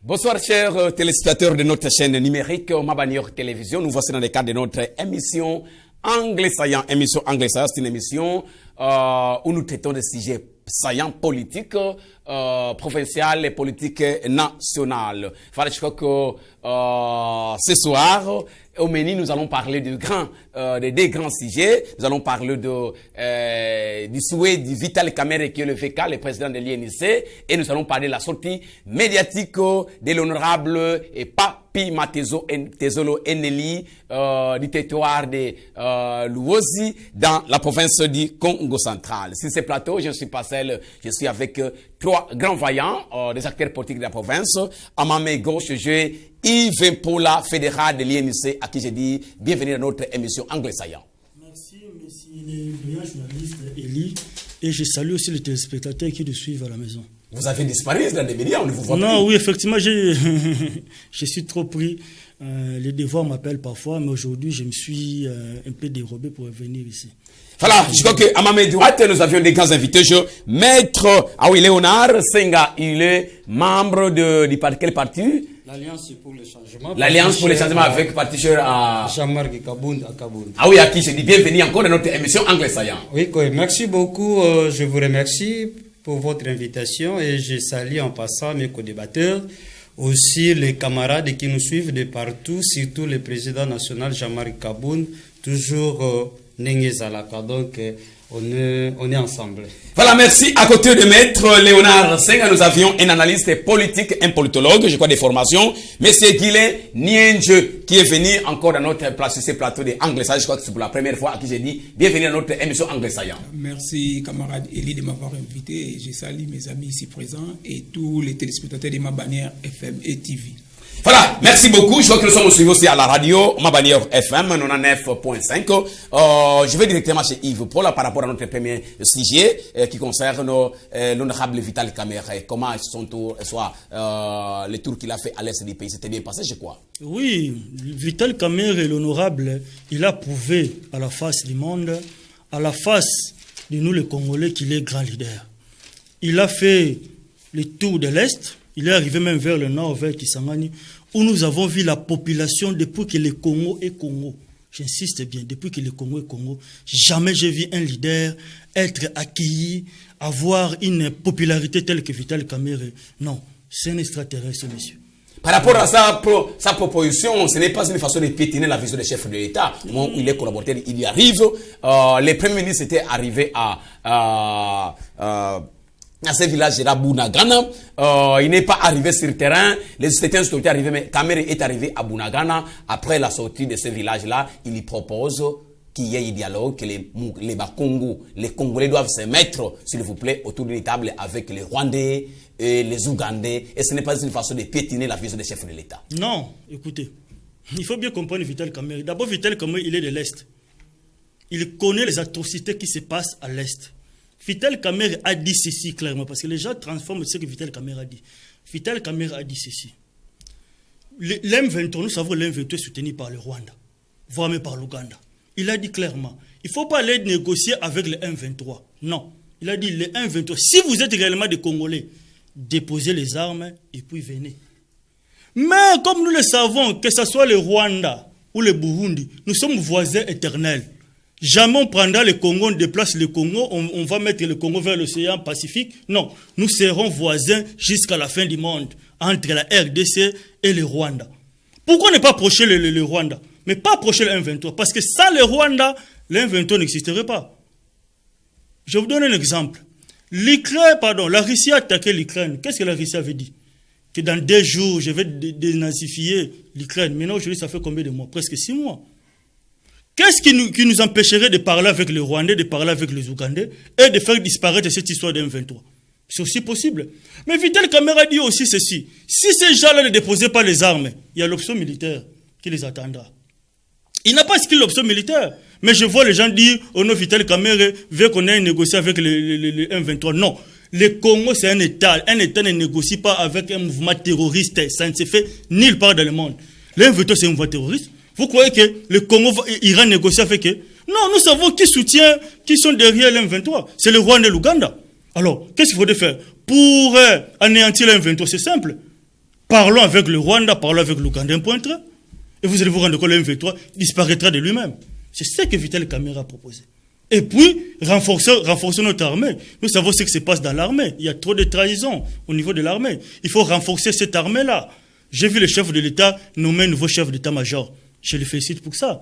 Bonsoir chers téléspectateurs de notre chaîne numérique Mabanior Télévision. Nous voici dans le cadre de notre émission Anglais Saillant. Émission Anglais Saillant, c'est une émission où nous traitons des sujets saillants politiques, provinciales et politiques nationales. Voilà, je crois que ce soir, au menu, nous allons parler de des grands sujets. Nous allons parler du souhait du Vital Kamerhe, qui est le VK, le président de l'INC, et nous allons parler de la sortie médiatique de l'honorable et Papi Matezolo Eneli du territoire de Luozi dans la province du Congo central. Sur ce plateau, je suis pas seul, je suis avec trois grands vaillants, des acteurs politiques de la province. À ma main gauche, j'ai Yves Paula, fédéral de l'INC, à qui je dis bienvenue dans notre émission Anglais Saillant. Merci, les brillants journalistes Eli, et je salue aussi les téléspectateurs qui nous suivent à la maison. Vous avez disparu dans les médias, on ne vous voit pas. Non, oui, effectivement, je suis trop pris. Les devoirs m'appellent parfois, mais aujourd'hui, je me suis un peu dérobé pour venir ici. Voilà, je crois qu'à ma main droite, nous avions des grands invités. Maître Léonard Senga, il est membre de quel parti? L'Alliance pour le changement. L'Alliance pour le changement avec parti à Jean-Marc Kabound à Kabound. Ah oui, à qui je dis bienvenue encore dans notre émission Anglais Saillant. Oui, merci beaucoup. Je vous remercie pour votre invitation et je salue en passant mes co-débatteurs, aussi les camarades qui nous suivent de partout, surtout le président national Jean-Marc Kabound, toujours Nengue Zalaka. Donc, on est ensemble. Voilà, merci. À côté de Maître Léonard Senga, nous avions un analyste politique, un politologue, je crois des formations, Monsieur Guilain Nienje, qui est venu encore dans notre place sur ce plateau de Anglais Saillant. Je crois que c'est pour la première fois à qui j'ai dit bienvenue dans notre émission Anglais Saillant. Merci, camarade Eli, de m'avoir invité. Je salue mes amis ici présents et tous les téléspectateurs de Mabanior FM et TV. Voilà, merci beaucoup. Je crois que nous sommes suivis aussi à la radio Mabanior FM 99.5. Je vais directement chez Yves Paul par rapport à notre premier sujet qui concerne l'honorable Vital Kamerhe. Comment son tour, soit le tour qu'il a fait à l'est du pays, c'était bien passé, je crois. Oui, Vital Kamerhe, l'honorable, il a prouvé à la face du monde, à la face de nous les Congolais, qu'il est grand leader. Il a fait le tour de l'Est. Il est arrivé même vers le nord, vers Kisangani, où nous avons vu la population depuis que le Congo est Congo. J'insiste bien, depuis que le Congo est Congo, jamais j'ai vu un leader être accueilli, avoir une popularité telle que Vital Kamerhe. Non, c'est un extraterrestre, monsieur. Par rapport à sa proposition, ce n'est pas une façon de piétiner la vision des chefs de l'État. Au moment où il est collaborateur, il y arrive. Les premiers ministres étaient arrivés à ce village de la Bunagana. Il n'est pas arrivé sur le terrain. Les citoyens sont arrivés, mais Kamerhe est arrivé à Bunagana. Après la sortie de ce village-là, il y propose qu'il y ait un dialogue, que les Bakongo, les Congolais doivent se mettre, s'il vous plaît, autour d'une table avec les Rwandais et les Ougandais. Et ce n'est pas une façon de piétiner la vision des chefs de l'État. Non, écoutez, il faut bien comprendre Vital Kamerhe. D'abord, Vital Kamerhe, il est de l'Est. Il connaît les atrocités qui se passent à l'Est. Vital Kamerhe a dit ceci clairement, parce que les gens transforment ce que Vital Kamerhe a dit. Vital Kamerhe a dit ceci. L'M23, nous savons l'M23 est soutenu par le Rwanda, voire même par l'Ouganda. Il a dit clairement, il ne faut pas aller négocier avec le M23. Non, il a dit le M23, si vous êtes réellement des Congolais, déposez les armes et puis venez. Mais comme nous le savons, que ce soit le Rwanda ou le Burundi, nous sommes voisins éternels. Jamais on prendra le Congo, on déplace le Congo, on va mettre le Congo vers l'océan Pacifique. Non, nous serons voisins jusqu'à la fin du monde, entre la RDC et le Rwanda. Pourquoi ne pas approcher le Rwanda, mais pas approcher le M23? Parce que sans le Rwanda, le M23 n'existerait pas. Je vous donne un exemple. La Russie a attaqué l'Ukraine. Qu'est-ce que la Russie avait dit? Que dans 2 jours, je vais dénazifier l'Ukraine. Maintenant, aujourd'hui, ça fait combien de mois? Presque 6 mois. Qu'est-ce qui nous empêcherait de parler avec les Rwandais, de parler avec les Ougandais et de faire disparaître cette histoire de M23? C'est aussi possible. Mais Vital Kamerhe a dit aussi ceci. Si ces gens-là ne déposaient pas les armes, il y a l'option militaire qui les attendra. Il n'a pas inscrit l'option militaire. Mais je vois les gens dire, oh non, Vital Kamerhe veut qu'on ait négocié avec le M23. Non. Le Congo, c'est un État. Un État ne négocie pas avec un mouvement terroriste. Ça ne se fait nulle part dans le monde. Le M23, c'est un mouvement terroriste. Vous croyez que le Congo ira négocier avec eux? Non, nous savons qui soutient, qui sont derrière l'M23. C'est le Rwanda et l'Ouganda. Alors, qu'est-ce qu'il faudrait faire pour anéantir l'M23? C'est simple. Parlons avec le Rwanda, parlons avec l'Ouganda, un point très. Et vous allez vous rendre compte que le M23 disparaîtra de lui-même. C'est ce que Vital Kamerhe a proposé. Et puis, renforcer notre armée. Nous savons ce qui se passe dans l'armée. Il y a trop de trahison au niveau de l'armée. Il faut renforcer cette armée-là. J'ai vu le chef de l'État nommer un nouveau chef d'état-major. Je le félicite pour ça.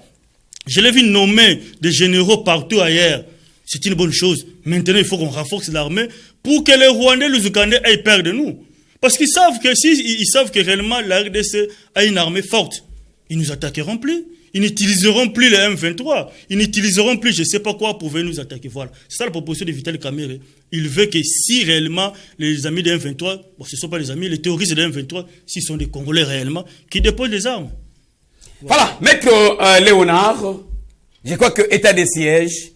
Je l'ai vu nommer des généraux partout ailleurs. C'est une bonne chose. Maintenant, il faut qu'on renforce l'armée pour que les Rwandais et les Ougandais aient peur de nous. Parce qu'ils savent que ils savent que réellement la RDC a une armée forte, ils nous attaqueront plus. Ils n'utiliseront plus les M23. Ils n'utiliseront plus je ne sais pas quoi pour venir nous attaquer. Voilà. C'est ça la proposition de Vital Kamerhe. Il veut que si réellement les amis des M23, bon, ce ne sont pas les amis, les terroristes des M23, s'ils sont des Congolais réellement, qu'ils déposent les armes. Voilà. Maître Léonard, je crois que état de siège,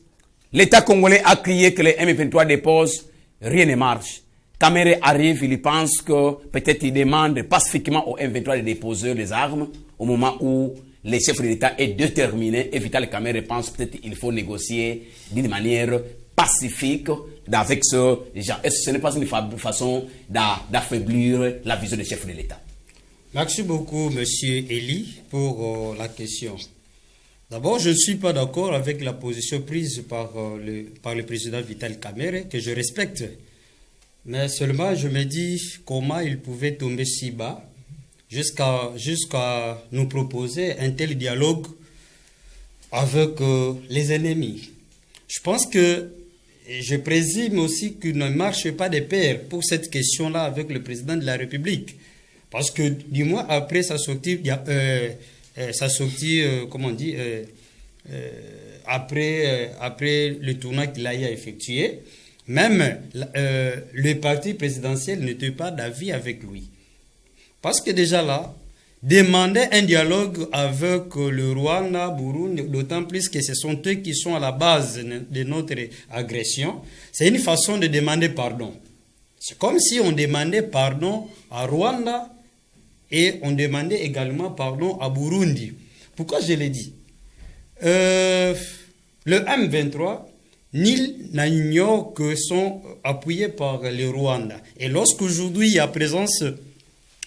l'État congolais a crié que les M23 déposent, rien ne marche. Kamerhe arrive, il pense que peut-être il demande pacifiquement aux M23 de déposer les armes au moment où le chef de l'État est déterminé et Vital Kamerhe pense peut-être qu'il faut négocier d'une manière pacifique avec ce genre. Est-ce que ce n'est pas une façon d'affaiblir la vision du chef de l'État? Merci beaucoup, Monsieur Eli, pour la question. D'abord, je ne suis pas d'accord avec la position prise par le président Vital Kamerhe, que je respecte. Mais seulement, je me dis comment il pouvait tomber si bas jusqu'à nous proposer un tel dialogue avec les ennemis. Je pense que, je présume aussi qu'il ne marche pas de pair pour cette question-là avec le président de la République. Parce que, du moins, après sa sortie, comment on dit, après le tournoi qu'il a effectué, même le parti présidentiel n'était pas d'avis avec lui. Parce que déjà là, demander un dialogue avec le Rwanda, Burundi, d'autant plus que ce sont eux qui sont à la base de notre agression, c'est une façon de demander pardon. C'est comme si on demandait pardon à Rwanda et on demandait également pardon à Burundi. Pourquoi je l'ai dit? Le M23, nul n'ignore que sont appuyés par le Rwanda. Et lorsqu'aujourd'hui il y a présence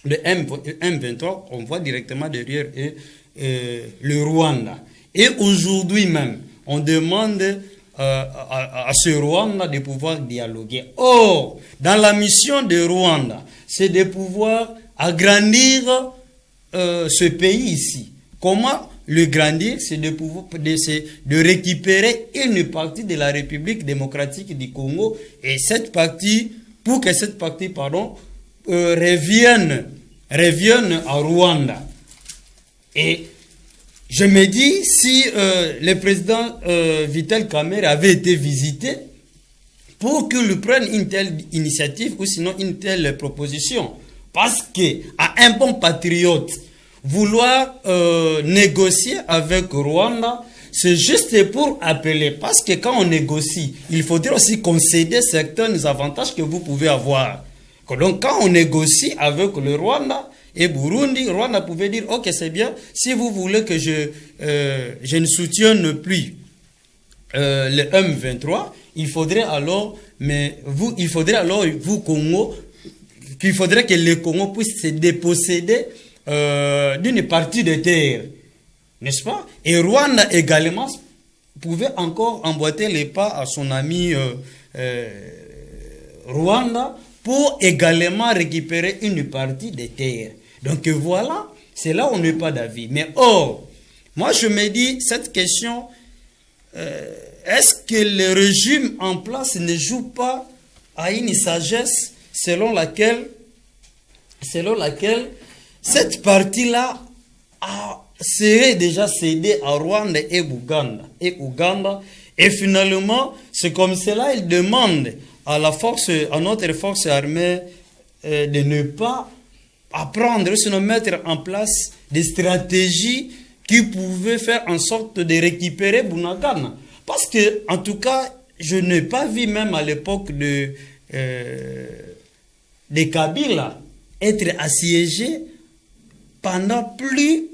de M23, on voit directement derrière le Rwanda. Et aujourd'hui même, on demande à ce Rwanda de pouvoir dialoguer. Or, dans la mission de Rwanda, c'est de pouvoir agrandir ce pays ici. Comment le grandir? C'est de récupérer une partie de la République démocratique du Congo et cette partie, pour que cette partie, revienne à Rwanda. Et je me dis, si le président Vital Kamerhe avait été visité, pour qu'il prenne une telle initiative ou sinon une telle proposition, parce qu'à un bon patriote, vouloir négocier avec Rwanda, c'est juste pour appeler, parce que quand on négocie, il faudrait aussi concéder certains avantages que vous pouvez avoir. Donc quand on négocie avec le Rwanda et Burundi, Rwanda pouvait dire ok, c'est bien, si vous voulez que je ne soutienne plus le M23, il faudrait alors Congo, qu'il faudrait que le Congo puisse se déposséder d'une partie de terre, n'est-ce pas? Et Rwanda également pouvait encore emboîter les pas à son ami Rwanda pour également récupérer une partie des terres. Donc voilà, c'est là où on n'est pas d'avis. Mais or, moi je me dis, cette question, est-ce que le régime en place ne joue pas à une sagesse selon laquelle cette partie-là serait déjà cédée à Rwanda et Ouganda. Et finalement, c'est comme cela, il demande à notre force armée de ne pas apprendre, sinon mettre en place des stratégies qui pouvaient faire en sorte de récupérer Bunagana. Parce que, en tout cas, je n'ai pas vu même à l'époque de Kabila être assiégé pendant plus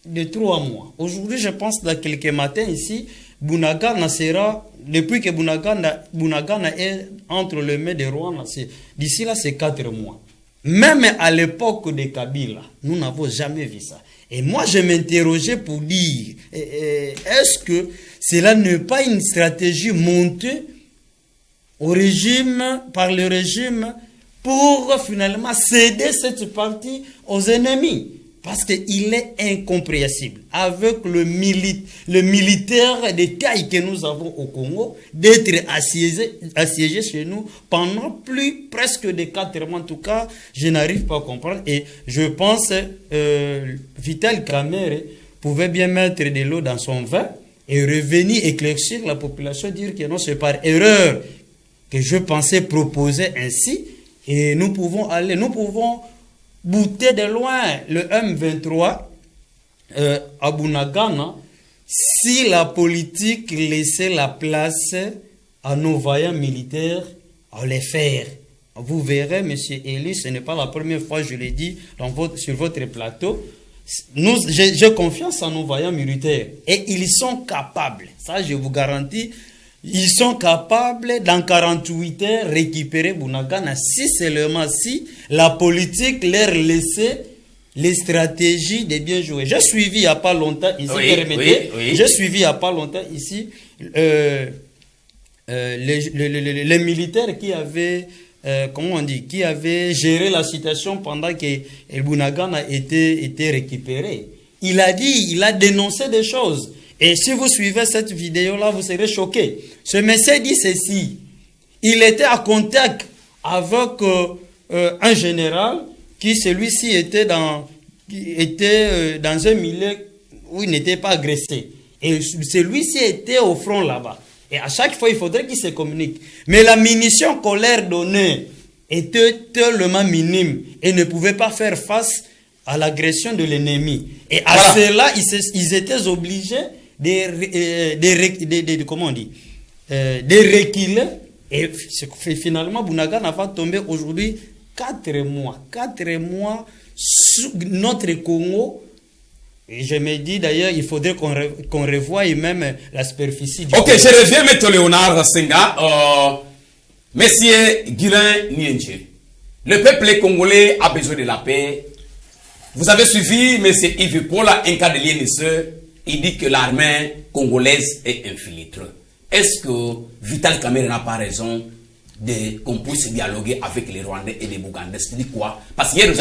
de 3 mois. Aujourd'hui, je pense dans quelques matins ici, Bunagana sera, depuis que Bunagana est entre les mains de Rwanda, d'ici là, c'est 4 mois. Même à l'époque de Kabila, nous n'avons jamais vu ça. Et moi, je m'interrogeais pour dire, est-ce que cela n'est pas une stratégie montée au régime, par le régime, pour finalement céder cette partie aux ennemis? Parce qu'il est incompréhensible, avec le militaire de taille que nous avons au Congo, d'être assiégé chez nous pendant presque de 4 mois. En tout cas, je n'arrive pas à comprendre. Et je pense Vital Kamerhe pouvait bien mettre de l'eau dans son vin et revenir éclaircir la population, dire que non, c'est par erreur que je pensais proposer ainsi. Et nous pouvons bouter de loin le M23 à Bunagana si la politique laissait la place à nos vaillants militaires à les faire. Vous verrez, M. Elie, ce n'est pas la première fois, je l'ai dit sur votre plateau. J'ai confiance en nos vaillants militaires et ils sont capables, ça je vous garantis. Ils sont capables, dans 48 heures, récupérer Bunagana si seulement si la politique leur laissait les stratégies de bien jouer. J'ai suivi il n'y a pas longtemps ici, j'ai suivi il n'y a pas longtemps ici les militaires qui avaient, qui avaient géré la situation pendant que Bunagana était récupéré. Il a dénoncé des choses. Et si vous suivez cette vidéo-là, vous serez choqués. Ce monsieur dit ceci. Il était en contact avec un général qui, celui-ci, était dans un milieu où il n'était pas agressé. Et celui-ci était au front là-bas. Et à chaque fois, il faudrait qu'il se communique. Mais la munition qu'on leur donnait était tellement minime et ne pouvait pas faire face à l'agression de l'ennemi. Et à cela, ils étaient obligés de reculer. Et finalement, Bunagana va tomber aujourd'hui 4 mois. 4 mois sous notre Congo. Et je me dis d'ailleurs, il faudrait qu'on revoie même la superficie du Ok, Congo. Je reviens maintenant Léonard Senga. Monsieur Guilain Nienche. Le peuple congolais a besoin de la paix. Vous avez suivi M. Yves Paula, un cas de l'INSE. Il dit que l'armée congolaise est infiltrée. Est-ce que Vital Kamerhe n'a pas raison qu'on puisse dialoguer avec les Rwandais et les Bougandais? C'est dit quoi? Parce qu'hier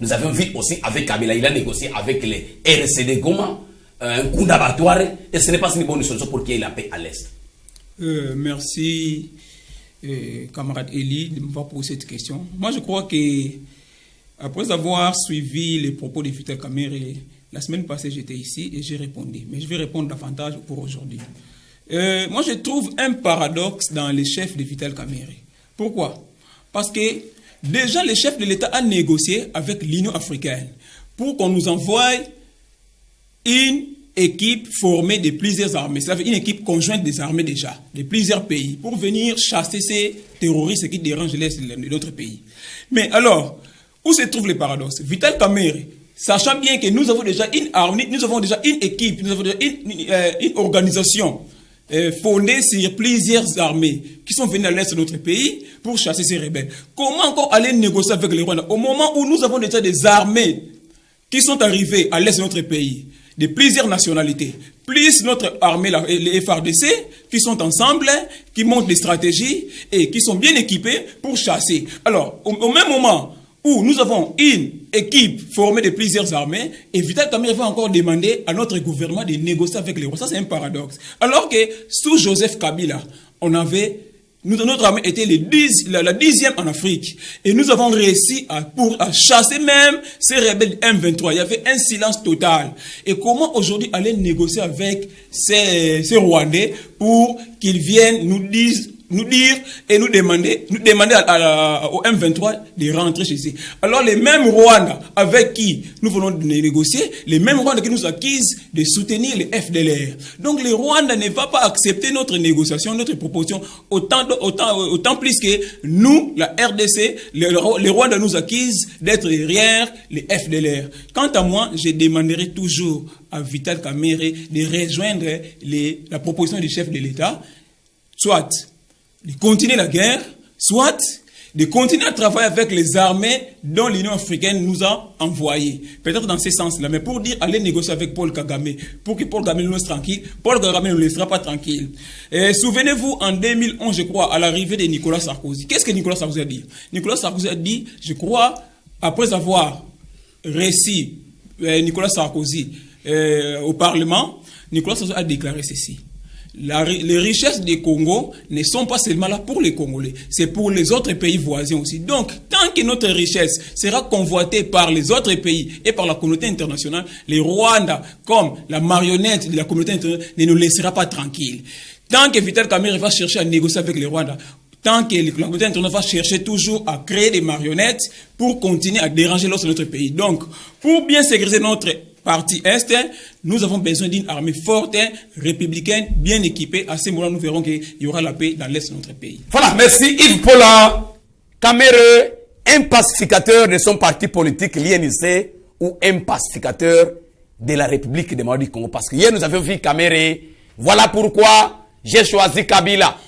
nous avions vu aussi avec Kabila, il a négocié avec les RCD Goma, un coup d'abattoir, et ce n'est pas une bonne solution pour qu'il y ait la paix à l'Est. Merci, camarade Elie, de m'avoir posé cette question. Moi, je crois que après avoir suivi les propos de Vital Kamerhe, la semaine passée, j'étais ici et j'ai répondu. Mais je vais répondre davantage pour aujourd'hui. Moi, je trouve un paradoxe dans les chefs de Vital Kamerhe. Pourquoi? Parce que déjà, le chef de l'État a négocié avec l'Union africaine pour qu'on nous envoie une équipe formée de plusieurs armées. C'est-à-dire une équipe conjointe des armées déjà, de plusieurs pays, pour venir chasser ces terroristes qui dérangent l'Est de notre pays. Mais alors, où se trouve le paradoxe? Vital Kamerhe, sachant bien que nous avons déjà une armée, nous avons déjà une équipe, nous avons déjà une organisation fondée sur plusieurs armées qui sont venues à l'est de notre pays pour chasser ces rebelles. Comment encore aller négocier avec les Rwandais au moment où nous avons déjà des armées qui sont arrivées à l'est de notre pays, de plusieurs nationalités, plus notre armée, les FARDC, qui sont ensemble, qui montent des stratégies et qui sont bien équipés pour chasser. Alors, au même moment où nous avons une équipe formée de plusieurs armées, et Vital Kamerhe va encore demander à notre gouvernement de négocier avec les Rwandais. Ça, c'est un paradoxe. Alors que sous Joseph Kabila, notre armée était la 10e en Afrique. Et nous avons réussi à chasser même ces rebelles M23. Il y avait un silence total. Et comment aujourd'hui aller négocier avec ces Rwandais pour qu'ils viennent nous dire et nous demander au M23 de rentrer chez eux. Alors les mêmes Rwandais avec qui nous venons de négocier, les mêmes Rwandais qui nous accusent de soutenir les FDLR. Donc les Rwandais ne vont pas accepter notre négociation, notre proposition, autant plus que nous, la RDC, les Rwandais nous accusent d'être derrière les FDLR. Quant à moi, je demanderai toujours à Vital Kamerhe de rejoindre la proposition du chef de l'État, soit de continuer la guerre, soit de continuer à travailler avec les armées dont l'Union africaine nous a envoyés. Peut-être dans ce sens-là, mais pour dire, allez négocier avec Paul Kagame, pour que Paul Kagame nous laisse tranquille, Paul Kagame ne nous laissera pas tranquille. Souvenez-vous, en 2011, je crois, à l'arrivée de Nicolas Sarkozy. Qu'est-ce que Nicolas Sarkozy a dit? Nicolas Sarkozy a dit, je crois, après avoir réussi Nicolas Sarkozy au Parlement, Nicolas Sarkozy a déclaré ceci. Les richesses du Congo ne sont pas seulement là pour les Congolais, c'est pour les autres pays voisins aussi. Donc, tant que notre richesse sera convoitée par les autres pays et par la communauté internationale, les Rwandais, comme la marionnette de la communauté internationale, ne nous laissera pas tranquilles. Tant que Vital Kamerhe va chercher à négocier avec les Rwandais, tant que la communauté internationale va chercher toujours à créer des marionnettes pour continuer à déranger l'autre de notre pays. Donc, pour bien sécuriser notre partie Est, nous avons besoin d'une armée forte, républicaine, bien équipée. À ce moment-là, nous verrons qu'il y aura la paix dans l'Est de notre pays. Voilà, merci Yves Paula. Kamerhe, un pacificateur de son parti politique, l'INC, ou un pacificateur de la République démocratique du Congo. Parce que hier, nous avions vu Kamerhe. Voilà pourquoi j'ai choisi Kabila.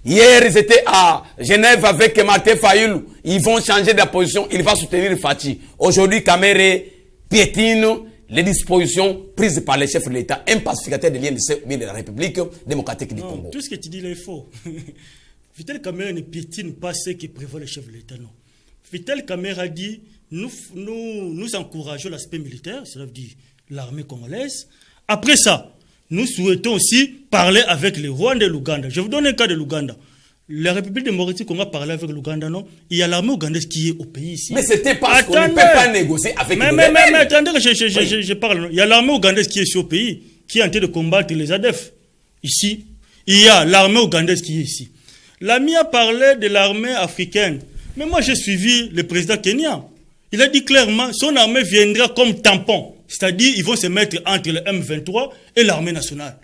Hier, ils étaient à Genève avec Martin Fayulu. Ils vont changer de position. Il va soutenir Fachi. Aujourd'hui, Kamerhe piétine les dispositions prises par les chefs de l'État, un pacificateur de l'INC ou bien de la République démocratique du Congo. Tout ce que tu dis là est faux. Vital Kamerhe ne piétine pas ce que prévoit le chef de l'État, non. Vital Kamerhe a dit, nous encourageons l'aspect militaire, cela veut dire l'armée congolaise. Après ça, nous souhaitons aussi parler avec les Rwandais et l'Ouganda. Je vous donne un cas de l'Ouganda. La République démocratique, on va parler avec l'Ouganda, non? Il y a l'armée ougandaise qui est au pays ici. Mais c'était parce qu'on ne peut pas négocier avec les mais attendez que je parle. Il y a l'armée ougandaise qui est ici au pays, qui est en train de combattre les ADF. Ici, il y a l'armée ougandaise qui est ici. L'ami a parlé de l'armée africaine. Mais moi, j'ai suivi le président kenyan. Il a dit clairement, son armée viendra comme tampon. C'est-à-dire, ils vont se mettre entre le M23 et l'armée nationale.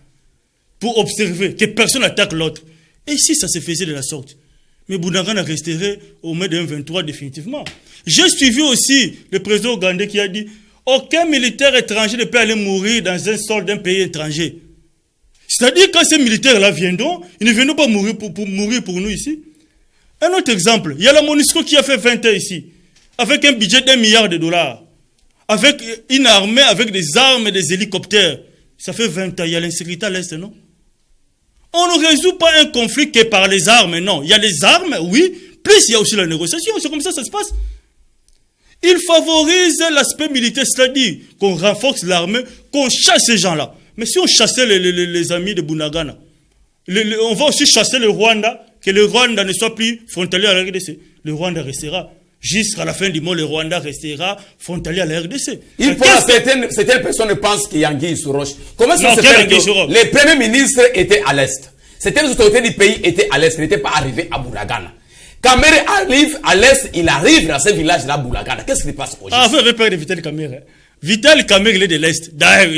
Pour observer que personne n'attaque l'autre. Et si ça se faisait de la sorte, mais Bunagana resterait au mai de M23 définitivement. J'ai suivi aussi le président ougandais qui a dit aucun militaire étranger ne peut aller mourir dans un sol d'un pays étranger. C'est-à-dire quand ces militaires-là viendront, ils ne viendront pas mourir pour mourir pour nous ici. Un autre exemple, il y a la MONUSCO qui a fait 20 ans ici, avec un budget d'$1 milliard, avec une armée, avec des armes et des hélicoptères. Ça fait 20 ans, il y a l'insécurité à l'Est, non? On ne résout pas un conflit que par les armes, non. Il y a les armes, oui, plus il y a aussi la négociation. C'est comme ça que ça se passe. Il favorise l'aspect militaire, c'est-à-dire qu'on renforce l'armée, qu'on chasse ces gens-là. Mais si on chassait les amis de Bunagana, on va aussi chasser le Rwanda, que le Rwanda ne soit plus frontalier à la RDC. Le Rwanda restera. Jusqu'à la fin du mois, le Rwanda restera frontalier à la RDC. Certaines personnes pensent qu'il y a Anguille sur roche. Comment ça se fait que les premiers ministres étaient à l'Est? Certaines autorités du pays étaient à l'Est, n'étaient pas arrivées à Bunagana. Kamerhe arrive à l'Est, il arrive dans ce village-là, Bunagana. Qu'est-ce qui se passe aujourd'hui? Ah, vous avez peur de Vital Kamerhe. Vital Kamerhe, il est de l'Est. D'ailleurs,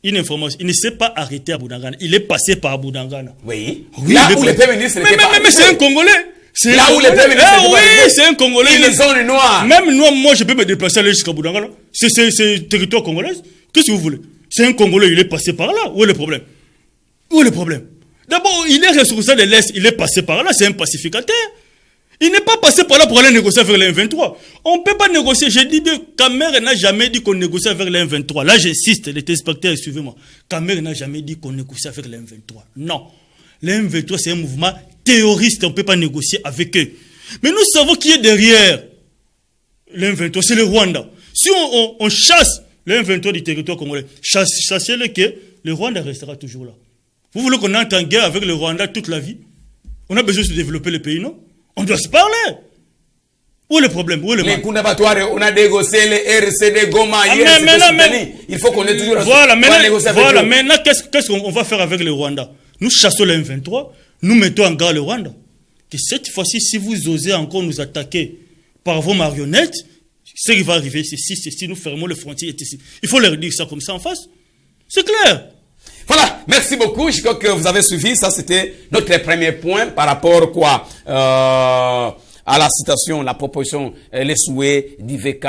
une information, il ne s'est pas arrêté à Bunagana. Il est passé par Bunagana. Oui. Là où les premiers ministres n'étaient pas arrivés. Mais c'est un Congolais. Là où les premiers ministres n'étaient pas arrivés. Oui, c'est un Congolais. Ils sont les Noirs. Même moi, je peux me déplacer aller jusqu'à Bunagana. C'est territoire congolais. Qu'est-ce que vous voulez? C'est un Congolais, il est passé par là. Où est le problème? Où est le problème? D'abord, il est responsable de l'Est, il est passé par là, c'est un pacificateur. Il n'est pas passé par là pour aller négocier avec les M23. On ne peut pas négocier. Je dis bien, Kamerhe n'a jamais dit qu'on négocie avec les M23. Là, j'insiste, les téléspectateurs, suivez-moi. Kamerhe n'a jamais dit qu'on négocie avec les M23. Non. Les M23, c'est un mouvement terroriste, on ne peut pas négocier avec eux. Mais nous savons qui est derrière les M23, c'est le Rwanda. Si on chasse les M23 du territoire congolais, chassez-le que le Rwanda restera toujours là. Vous voulez qu'on entre en guerre avec le Rwanda toute la vie? On a besoin de développer le pays, non? On doit se parler. Où est le problème? Où est le mal? Les Kounabatoires, on a négocié les RCD Goma. Il faut qu'on ait toujours maintenant, qu'est-ce qu'on va faire avec le Rwanda? Nous chassons les M23, nous mettons en garde le Rwanda. Que cette fois-ci, si vous osez encore nous attaquer par vos marionnettes, ce qui va arriver, c'est si nous fermons les frontières. Il faut leur dire ça comme ça en face. C'est clair. Voilà, merci beaucoup. Je crois que vous avez suivi. Ça, c'était notre premier point par rapport à à la citation, la proposition, les souhaits d'IVK,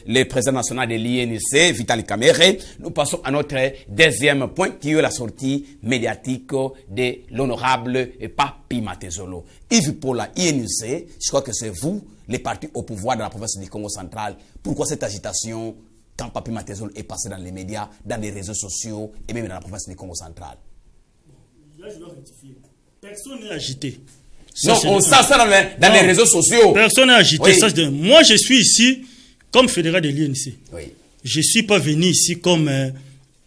le président national de l'INC, Vitali Kamere. Nous passons à notre deuxième point, qui est la sortie médiatique de l'honorable Papi Matezolo. Yves pour la INC, je crois que c'est vous, les partis au pouvoir de la province du Congo central. Pourquoi cette agitation quand Papi Matezolo est passé dans les médias, dans les réseaux sociaux et même dans la province du Congo central? Là, je dois rectifier. Personne n'est agité. Ça, non, on sent ça dans les réseaux sociaux. Personne n'est agité. Oui. Ça, moi, je suis ici comme fédéral de l'INC. Oui. Je ne suis pas venu ici comme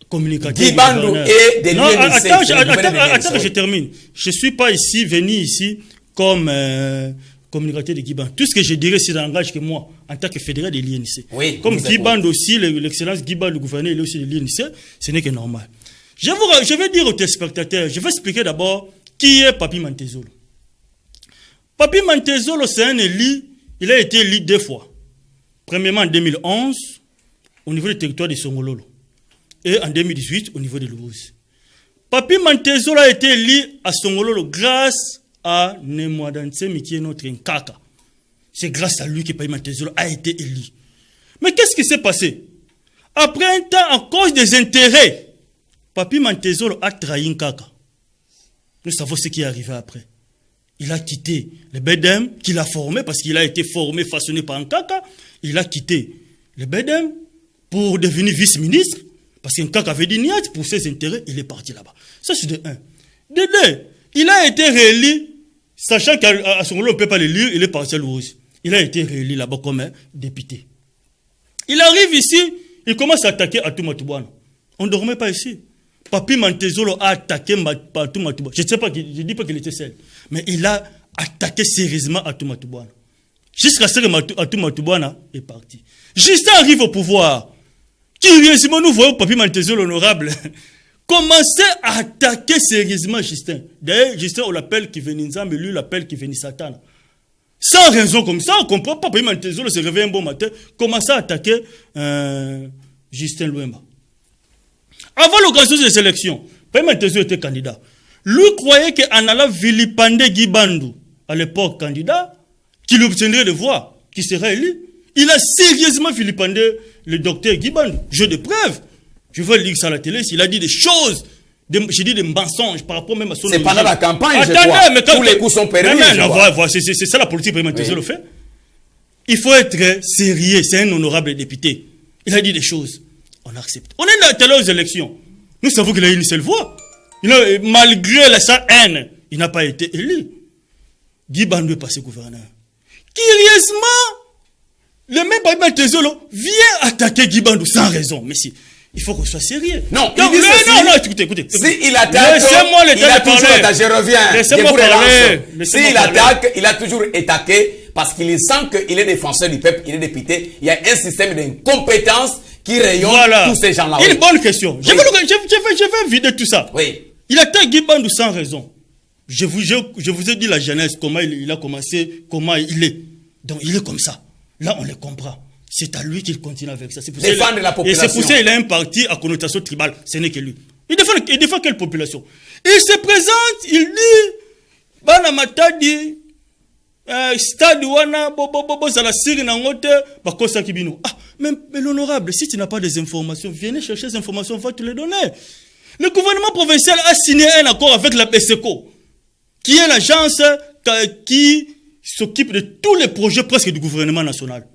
communicateur. Guy Bandou et de l'INC. Attends que je termine. Je ne suis pas venu ici comme communicateur de Guy Bandou. Tout ce que je dirais, c'est dans le langage que moi, en tant que fédéral de l'INC. Oui, comme Guy Bandou aussi, l'excellence Guy Bandou, le gouverneur, il est aussi de l'INC, ce n'est que normal. Je vais dire aux téléspectateurs, je vais expliquer d'abord qui est Papi Matezolo. Papi Matezolo, c'est un élu, il a été élu 2 fois. Premièrement en 2011, au niveau du territoire de Songololo. Et en 2018, au niveau de Louise. Papi Matezolo a été élu à Songololo grâce à Nemwadantse qui est notre Nkaka. C'est grâce à lui que Papi Matezolo a été élu. Mais qu'est-ce qui s'est passé? Après un temps, à cause des intérêts, Papi Matezolo a trahi Nkaka. Nous savons ce qui est arrivé après. Il a quitté le BEDEM qu'il a formé parce qu'il a été formé, façonné par Nkaka. Il a quitté le BEDEM pour devenir vice-ministre parce que Nkaka avait dit niat pour ses intérêts. Il est parti là-bas. Ça, c'est de 1. De 2, il a été réélu, sachant qu'à son rôle, on ne peut pas le lire, il est parti à Louise. Il a été réélu là-bas comme un député. Il arrive ici, il commence à attaquer Atouma Toubouana. On ne dormait pas ici. Papi Matezolo a attaqué Atouma Toubouana. Je ne sais pas, je ne dis pas qu'il était seul. Mais il a attaqué sérieusement Atouma Toubouana. Jusqu'à ce que Atouma Toubouana est parti. Justin arrive au pouvoir. Curieusement, nous voyons Papi Matezolo honorable commencer à attaquer sérieusement Justin. D'ailleurs, Justin, on l'appelle Kiveninza, mais lui l'appelle Kiveni Satan. Sans raison comme ça, on ne comprend pas. Papi Matezolo se réveille un bon matin, commence à attaquer Justin Luemba. Avant l'organisation des élections, Papi Matezolo était candidat. Lui croyait qu'en allant vilipender Guy Bandou, à l'époque candidat, qu'il obtiendrait des voix, qui serait élu. Il a sérieusement vilipendé le docteur Guy Bandou. J'ai des preuves. Je vais lire ça à la télé. Il a dit des choses. J'ai dit des mensonges par rapport même à son origine. C'est pendant la campagne, attendez, je crois. Mais tous les coups sont permis. C'est ça la politique que Papi Matezolo fait. Il faut être sérieux. C'est un honorable député. Il a dit des choses. On accepte. On est là tout à l'heure aux élections. Nous savons qu'il a eu une seule voix. Malgré sa haine, il n'a pas été élu. Guy Bandou est passé gouverneur. Curieusement, le même Papi Matezolo vient attaquer Guy Bandou sans raison. Mais si, il faut qu'on soit sérieux. Non, non, écoutez. Si il attaque, laissez-moi le il a toujours attaqué. Je reviens. Laissez-moi parler. S'il attaque, il a toujours attaqué parce qu'il sent qu'il est défenseur du peuple, il est député. Il y a un système d'incompétence qui rayonne tous ces gens-là. Une bonne question. Je vais vider tout ça. Oui. Il attaque Guy Bandou sans raison. Je vous ai dit la jeunesse, comment il a commencé, comment il est. Donc il est comme ça. Là, on le comprend. C'est à lui qu'il continue avec ça. Défendre la population. Et c'est pour ça qu'il a un parti à connotation tribale. Ce n'est que lui. Il défend quelle population? Il se présente, il dit, Bana Matadi, Stade Wana, Bobo, Zalasiri, Nangote, Bakosa Kibino. Ah, mais l'honorable, si tu n'as pas des informations, viens chercher ces informations, on va te les donner. Le gouvernement provincial a signé un accord avec la BSECO, qui est l'agence qui s'occupe de tous les projets presque du gouvernement national.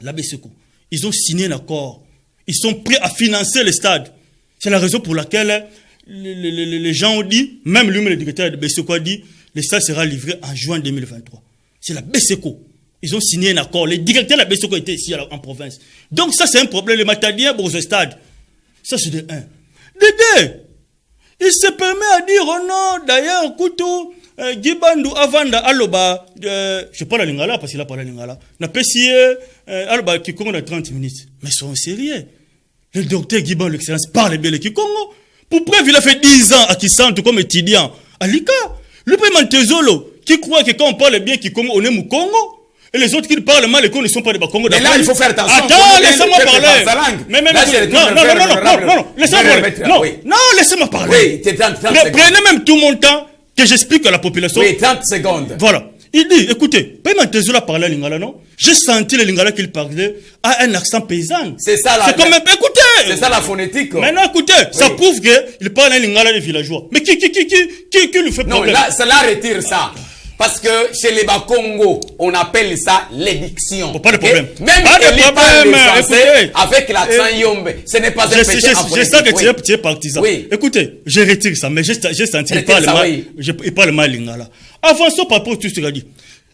La BSECO. Ils ont signé un accord. Ils sont prêts à financer les stades. C'est la raison pour laquelle les gens ont dit, même lui, le directeur de BSECO a dit, le stade sera livré en juin 2023. C'est la BSECO. Ils ont signé un accord. Les directeurs de la BSECO étaient ici en province. Donc ça, c'est un problème. Les matadiens pour ce stade. Ça, c'est de 1. De 2. Il se permet à dire, oh non, d'ailleurs, Koutou, Guy Bandou, Avanda, Aloba, je parle à Lingala parce qu'il a parlé à Lingala. N'a pas essayé, Aloba, Kikongo dans 30 minutes. Mais ils sont sérieux. Le docteur Guy Bandou, l'excellence, parle bien le Kikongo. Pour preuve, il a fait 10 ans à Kisantu comme étudiant. À Lika. Le Papi Matezolo, qui croit que quand on parle bien Kikongo, on est Mukongo. Et les autres qui parlent mal, les ne sont pas des Bakongo. Mais là, il faut faire attention. Attends, laissez-moi parler. Non, laissez-moi parler. Oui, 30 secondes. Prenez même tout mon temps que j'explique à la population. Oui, 30 secondes. Voilà. Il dit, écoutez, pas même Tezola parlait lingala, non? J'ai senti le lingala qu'il parlait à un accent paysan. C'est ça la... C'est quand même, écoutez! C'est ça la phonétique. Maintenant, écoutez, ça prouve qu'il parle un lingala des villageois. Mais qui lui fait Non, problème? là, cela retire ça. Parce que chez les Bakongo, on appelle ça l'édiction. Pas de problème. Même pas de problème. Écoutez, avec l'accent yombe, ce n'est pas un péché en Je sais que phonétique. tu es partisan. Oui. Écoutez, je retire ça, mais j'ai senti qu'il parle mal. Il parle mal lingala. Avançons par rapport à tout ce qu'il a dit.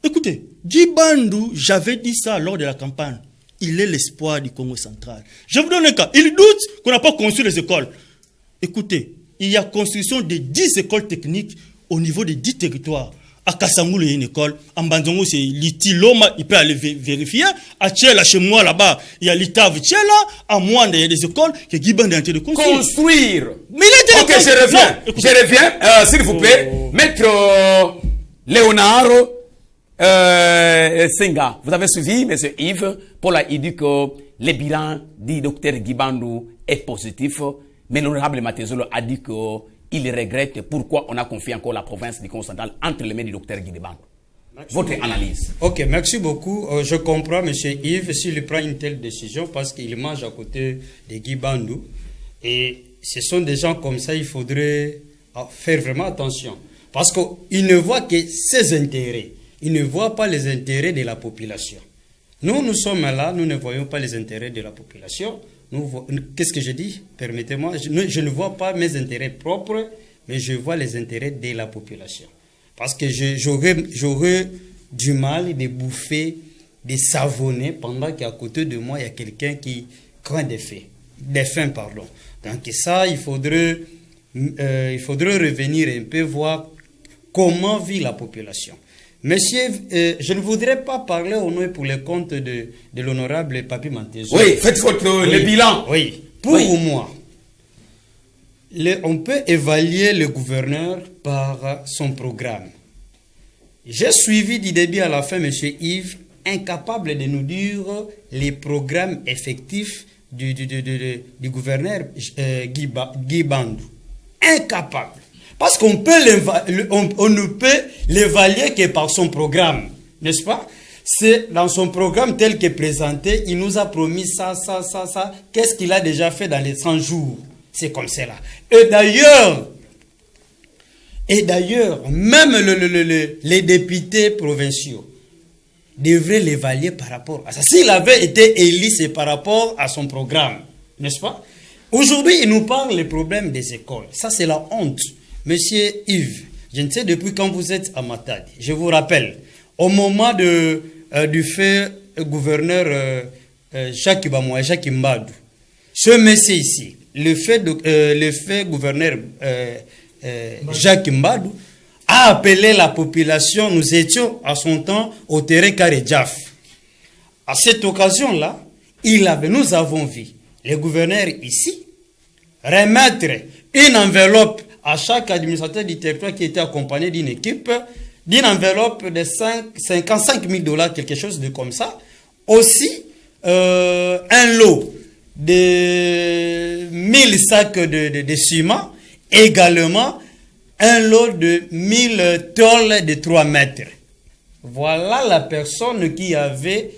Écoutez, Guy Bandou, j'avais dit ça lors de la campagne. Il est l'espoir du Congo central. Je vous donne un cas. Il doute qu'on n'a pas construit les écoles. Écoutez, il y a construction de 10 écoles techniques au niveau de 10 territoires. À Kassangoul, il y a une école. À Mbandongo, c'est l'Itiloma. Il peut aller vérifier. À Tchela, chez moi, là-bas, il y a l'Itav Tchela. À Mwanda, il y a des écoles que Guy Bandou est en train de construire. Construire. Mais il a dit ok, je reviens. S'il vous plaît. Maître Léonard Senga, vous avez suivi, M. Yves. Paul a dit que le bilan du docteur Guy Bandou est positif. Mais l'honorable Matezolo a dit que il regrette pourquoi on a confié encore la province du Congo central entre les mains du docteur Guy Bandou. Votre analyse. Ok, merci beaucoup. Je comprends M. Yves s'il prend une telle décision parce qu'il mange à côté de Guy Bandou. Et ce sont des gens comme ça, il faudrait faire vraiment attention. Parce qu'il ne voit que ses intérêts. Il ne voit pas les intérêts de la population. Nous sommes là, nous ne voyons pas les intérêts de la population. Qu'est-ce que je dis? Permettez-moi, je ne vois pas mes intérêts propres, mais je vois les intérêts de la population. Parce que j'aurais du mal de bouffer, de savonner pendant qu'à côté de moi, il y a quelqu'un qui craint des faim. Donc ça, il faudrait revenir un peu voir comment vit la population. Monsieur, je ne voudrais pas parler au nom et pour le compte de l'honorable Papi Mantezo. Oui, faites le bilan. Oui, pour moi, on peut évaluer le gouverneur par son programme. J'ai suivi du début à la fin, monsieur Yves, incapable de nous dire les programmes effectifs du gouverneur Guy Bandou. Incapable. Parce qu'on on ne peut l'évaluer que par son programme, n'est-ce pas? C'est dans son programme tel que présenté, il nous a promis ça. Qu'est-ce qu'il a déjà fait dans les 100 jours? C'est comme cela. Et d'ailleurs, même les députés provinciaux devraient l'évaluer par rapport à ça. S'il avait été élu, c'est par rapport à son programme, n'est-ce pas? Aujourd'hui, il nous parle des problèmes des écoles. Ça, c'est la honte. Monsieur Yves, je ne sais depuis quand vous êtes à Matadi. Je vous rappelle, au moment du fait gouverneur Jacques Mbadou, ce monsieur ici, le fait gouverneur Jacques Mbadou a appelé la population, nous étions à son temps au terrain Karedjaf. À cette occasion-là, nous avons vu le gouverneur ici remettre une enveloppe à chaque administrateur du territoire qui était accompagné d'une équipe, d'une enveloppe de 55 000 $, quelque chose de comme ça. Aussi, un lot de 1000 sacs de ciment, également un lot de 1000 tôles de 3 mètres. Voilà la personne qui avait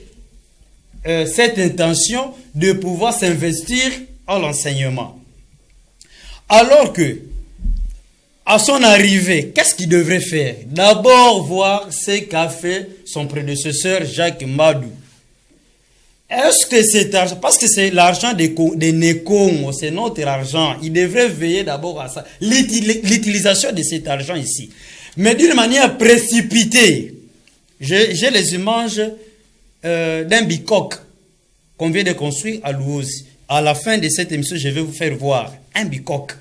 cette intention de pouvoir s'investir en l'enseignement. Alors que, à son arrivée, qu'est-ce qu'il devrait faire? D'abord voir ce qu'a fait son prédécesseur Jacques Mbadou. Est-ce que c'est argent, parce que c'est l'argent des Nécongo, c'est notre argent, il devrait veiller d'abord à ça, l'utilisation de cet argent ici. Mais d'une manière précipitée, j'ai les images d'un bicoque qu'on vient de construire à Louosi. À la fin de cette émission, je vais vous faire voir un bicoque.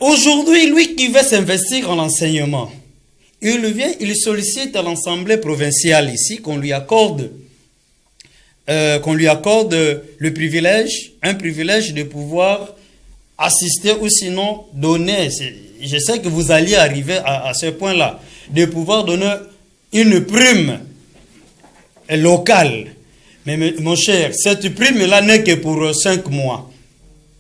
Aujourd'hui, lui qui veut s'investir en enseignement, il sollicite à l'Assemblée provinciale ici qu'on lui accorde le privilège, un privilège de pouvoir assister ou sinon donner, je sais que vous alliez arriver à ce point-là, de pouvoir donner une prime locale. Mais mon cher, cette prime-là n'est que pour 5 mois.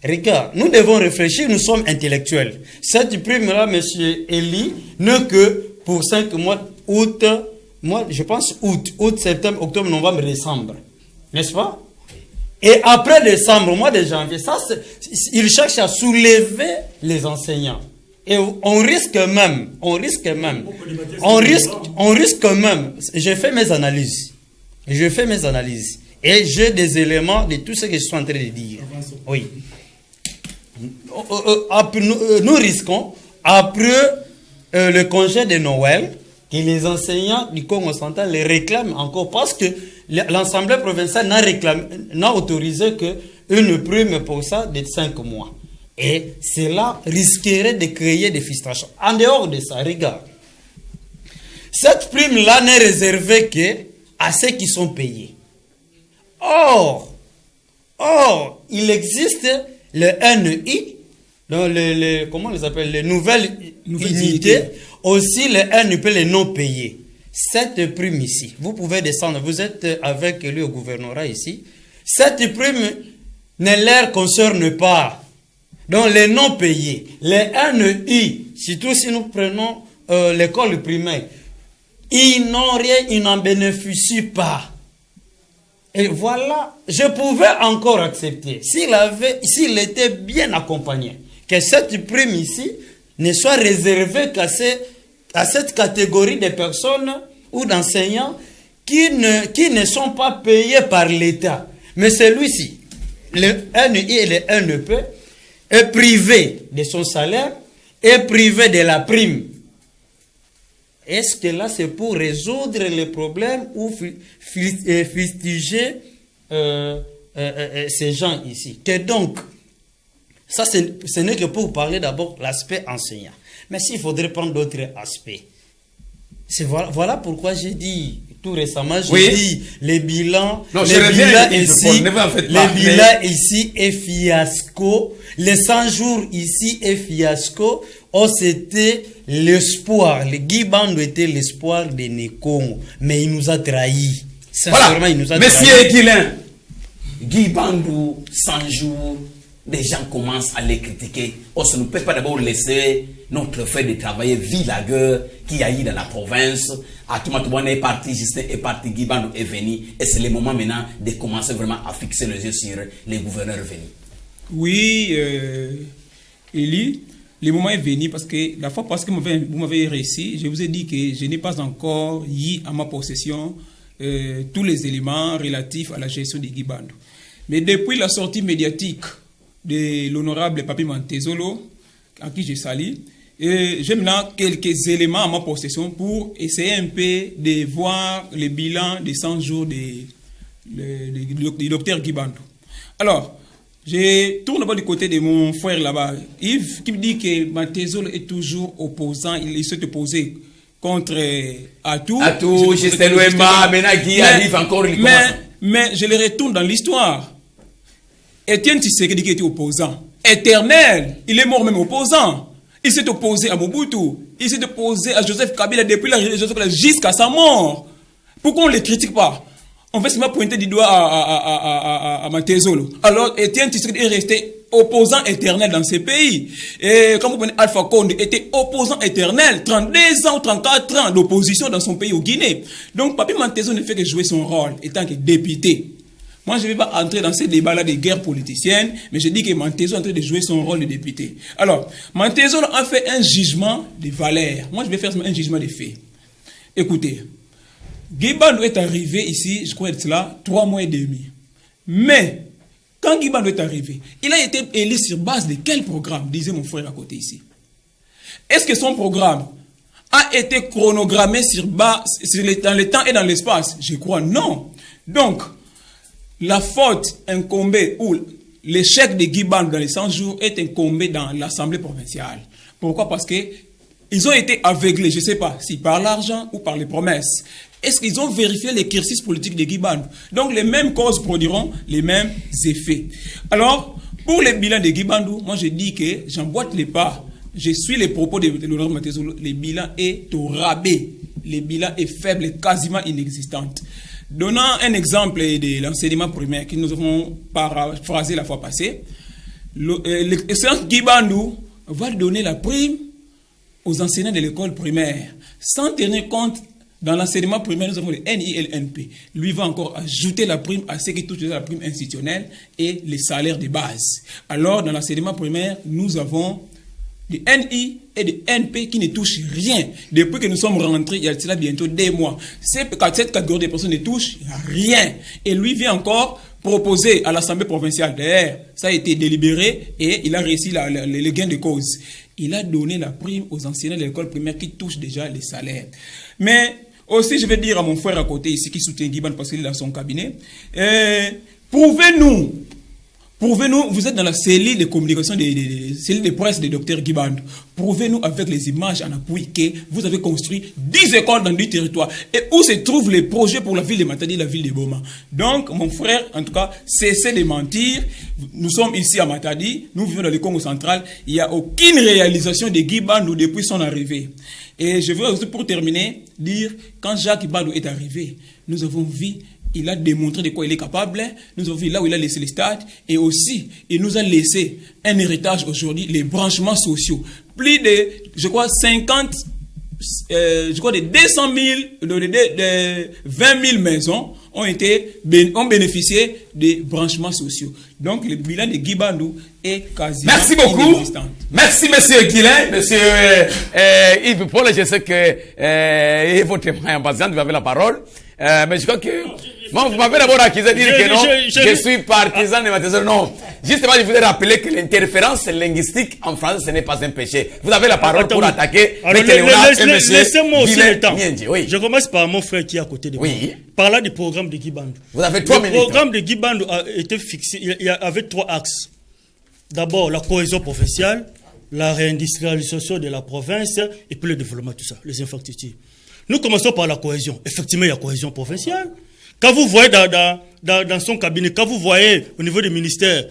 Regarde, nous devons réfléchir, nous sommes intellectuels. Cette prime-là, monsieur Eli, n'est que pour 5 mois, août, moi je pense août, septembre, octobre, novembre, décembre. N'est-ce pas? Et après décembre, au mois de janvier, ils cherchent à soulever les enseignants. Et on risque même, j'ai fait mes analyses. Et j'ai des éléments de tout ce que je suis en train de dire. Oui. Nous risquons, après le congé de Noël, que les enseignants du Congo central les réclament encore parce que l'Assemblée provinciale n'a autorisé qu'une prime pour ça de 5 mois. Et cela risquerait de créer des frustrations. En dehors de ça, regarde. Cette prime-là n'est réservée qu'à ceux qui sont payés. Or, il existe le NI, dans comment on les appelle, les nouvelles unités, aussi le NUP, les non payés. Cette prime ici, vous pouvez descendre, vous êtes avec lui au gouvernorat ici. Cette prime ne leur concerne pas. Donc les non payés, les NI, surtout si nous prenons l'école primaire, ils n'ont rien, ils n'en bénéficient pas. Et voilà, je pouvais encore accepter, s'il était bien accompagné, que cette prime ici ne soit réservée qu'à cette catégorie de personnes ou d'enseignants qui ne sont pas payés par l'État. Mais celui-ci, le NI et le NEP, est privé de son salaire, est privé de la prime. Est-ce que là c'est pour résoudre les problèmes ou fustiger ces gens ici? Que donc, ça ce n'est que pour parler d'abord de l'aspect enseignant. Mais s'il faudrait prendre d'autres aspects, voilà pourquoi j'ai dit tout récemment, j'ai dit les bilans, ici est fiasco, les 100 jours ici est fiasco. Oh, c'était l'espoir. Le Guy Bandou était l'espoir de Nekongo, mais il nous a trahis. Voilà, Monsieur Guilain, Guy Bandou, 100 jours, des gens commencent à les critiquer. On ne peut pas d'abord laisser notre fait de travailler vilagueur qui a eu dans la province. Atoumatoubouane est parti, Justin est parti, Guy Bandou est venu. Et c'est le moment maintenant de commencer vraiment à fixer les yeux sur les gouverneurs venus. Oui, Élie, le moment est venu parce que la fois parce que vous m'avez réussi, je vous ai dit que je n'ai pas encore eu à ma possession tous les éléments relatifs à la gestion de Guy Bandou. Mais depuis la sortie médiatique de l'honorable Papi Mantezolo, à qui je salue, j'ai maintenant quelques éléments à ma possession pour essayer un peu de voir le bilan des 100 jours du docteur Guy Bandou. Alors, je tourne d'abord du côté de mon frère là-bas, Yves, qui me dit que Mantezolo est toujours opposant, il s'est opposé contre Atou. Atou, Justin Louema, maintenant Guy arrive encore. Mais je le retourne dans l'histoire. Étienne Tshisekedi qui était opposant, éternel, il est mort même opposant. Il s'est opposé à Mobutu, il s'est opposé à Joseph Kabila depuis jusqu'à sa mort. Pourquoi on ne les critique pas? On veut seulement pointer du doigt à Mantezolo. Alors, Étienne Tshisekedi est resté opposant éternel dans ce pays. Et comme vous prenez Alpha Condé, était opposant éternel, 32 ans, 34 ans d'opposition dans son pays au Guinée. Donc, Papi Mantezolo ne fait que jouer son rôle étant que député. Moi, je ne vais pas entrer dans ces débats-là de guerre politicienne, mais je dis que Mantezolo est en train de jouer son rôle de député. Alors, Mantezolo a fait un jugement de valeur. Moi, je vais faire un jugement de fait. Écoutez, Guy Bandou est arrivé ici, je crois être là, 3 mois et demi. Mais, quand Guy Bandou est arrivé, il a été élu sur base de quel programme, disait mon frère à côté ici. Est-ce que son programme a été chronogrammé dans le temps et dans l'espace? Je crois non. Donc, la faute incombée ou l'échec de Guy Bandou dans les 100 jours est incombé dans l'Assemblée provinciale. Pourquoi? Parce qu'ils ont été aveuglés, je ne sais pas, si par l'argent ou par les promesses. Est-ce qu'ils ont vérifié l'exercice politique de Guy Bandou? Donc les mêmes causes produiront les mêmes effets. Alors, pour le bilan de Guy Bandou, moi je dis que j'emboîte les pas. Je suis les propos de l'honorable Mantezolo. Le bilan est au rabais. Le bilan est faible et quasiment inexistant. Donnant un exemple de l'enseignement primaire que nous avons paraphrasé la fois passée, l'excellence Guy Bandou va donner la prime aux enseignants de l'école primaire, sans tenir compte, dans l'enseignement primaire, nous avons le NI et le NP. Lui va encore ajouter la prime à ceux qui touchent déjà la prime institutionnelle et les salaires de base. Alors, dans l'enseignement primaire, nous avons des NI et des NP qui ne touchent rien. Depuis que nous sommes rentrés, il y a cela bientôt 2 mois. Cette catégorie de personnes ne touche rien. Et lui vient encore proposer à l'Assemblée provinciale, d'ailleurs, ça a été délibéré et il a réussi le gain de cause. Il a donné la prime aux enseignants de l'école primaire qui touchent déjà les salaires. Mais aussi, je vais dire à mon frère à côté ici qui soutient Guiban parce qu'il est dans son cabinet, prouvez-nous, vous êtes dans la cellule de communication, cellule de presse de Dr Guiban. Prouvez-nous avec les images en appui que vous avez construit 10 écoles dans 10 territoires. Et où se trouvent les projets pour la ville de Matadi et la ville de Boma. Donc, mon frère, en tout cas, cessez de mentir. Nous sommes ici à Matadi, nous vivons dans le Congo central. Il n'y a aucune réalisation de Guiban depuis son arrivée. Et je veux aussi, pour terminer, dire, quand Jacques Ibadou est arrivé, nous avons vu, il a démontré de quoi il est capable, nous avons vu là où il a laissé les stades, et aussi, il nous a laissé un héritage aujourd'hui, les branchements sociaux. Plus de, je crois, 50, je crois de 200 000, de 20 000 maisons ont bénéficié des branchements sociaux. Donc, le bilan de Guy Bandou est quasiment Merci beaucoup. inexistant. Merci, monsieur Guilain. Monsieur Yves Paul, je sais que votre impatient, vous avez la parole. Mais je crois que... Bon, vous m'avez d'abord accusé de dire que non, je suis partisan de ma thèse. Non, justement, je voudrais rappeler que l'interférence linguistique en français, ce n'est pas un péché. Vous avez la parole pour attaquer. Laissez-moi aussi le temps. Oui. Je commence par mon frère qui est à côté de moi. Parlant du programme de Guy Bandou. Vous avez 3 minutes. Le programme de Guy Bandou a été fixé, il y avait 3 axes. D'abord, la cohésion provinciale, la réindustrialisation de la province et puis le développement, tout ça, les infrastructures. Nous commençons par la cohésion. Effectivement, il y a cohésion provinciale. Quand vous voyez dans son cabinet, quand vous voyez au niveau des ministères,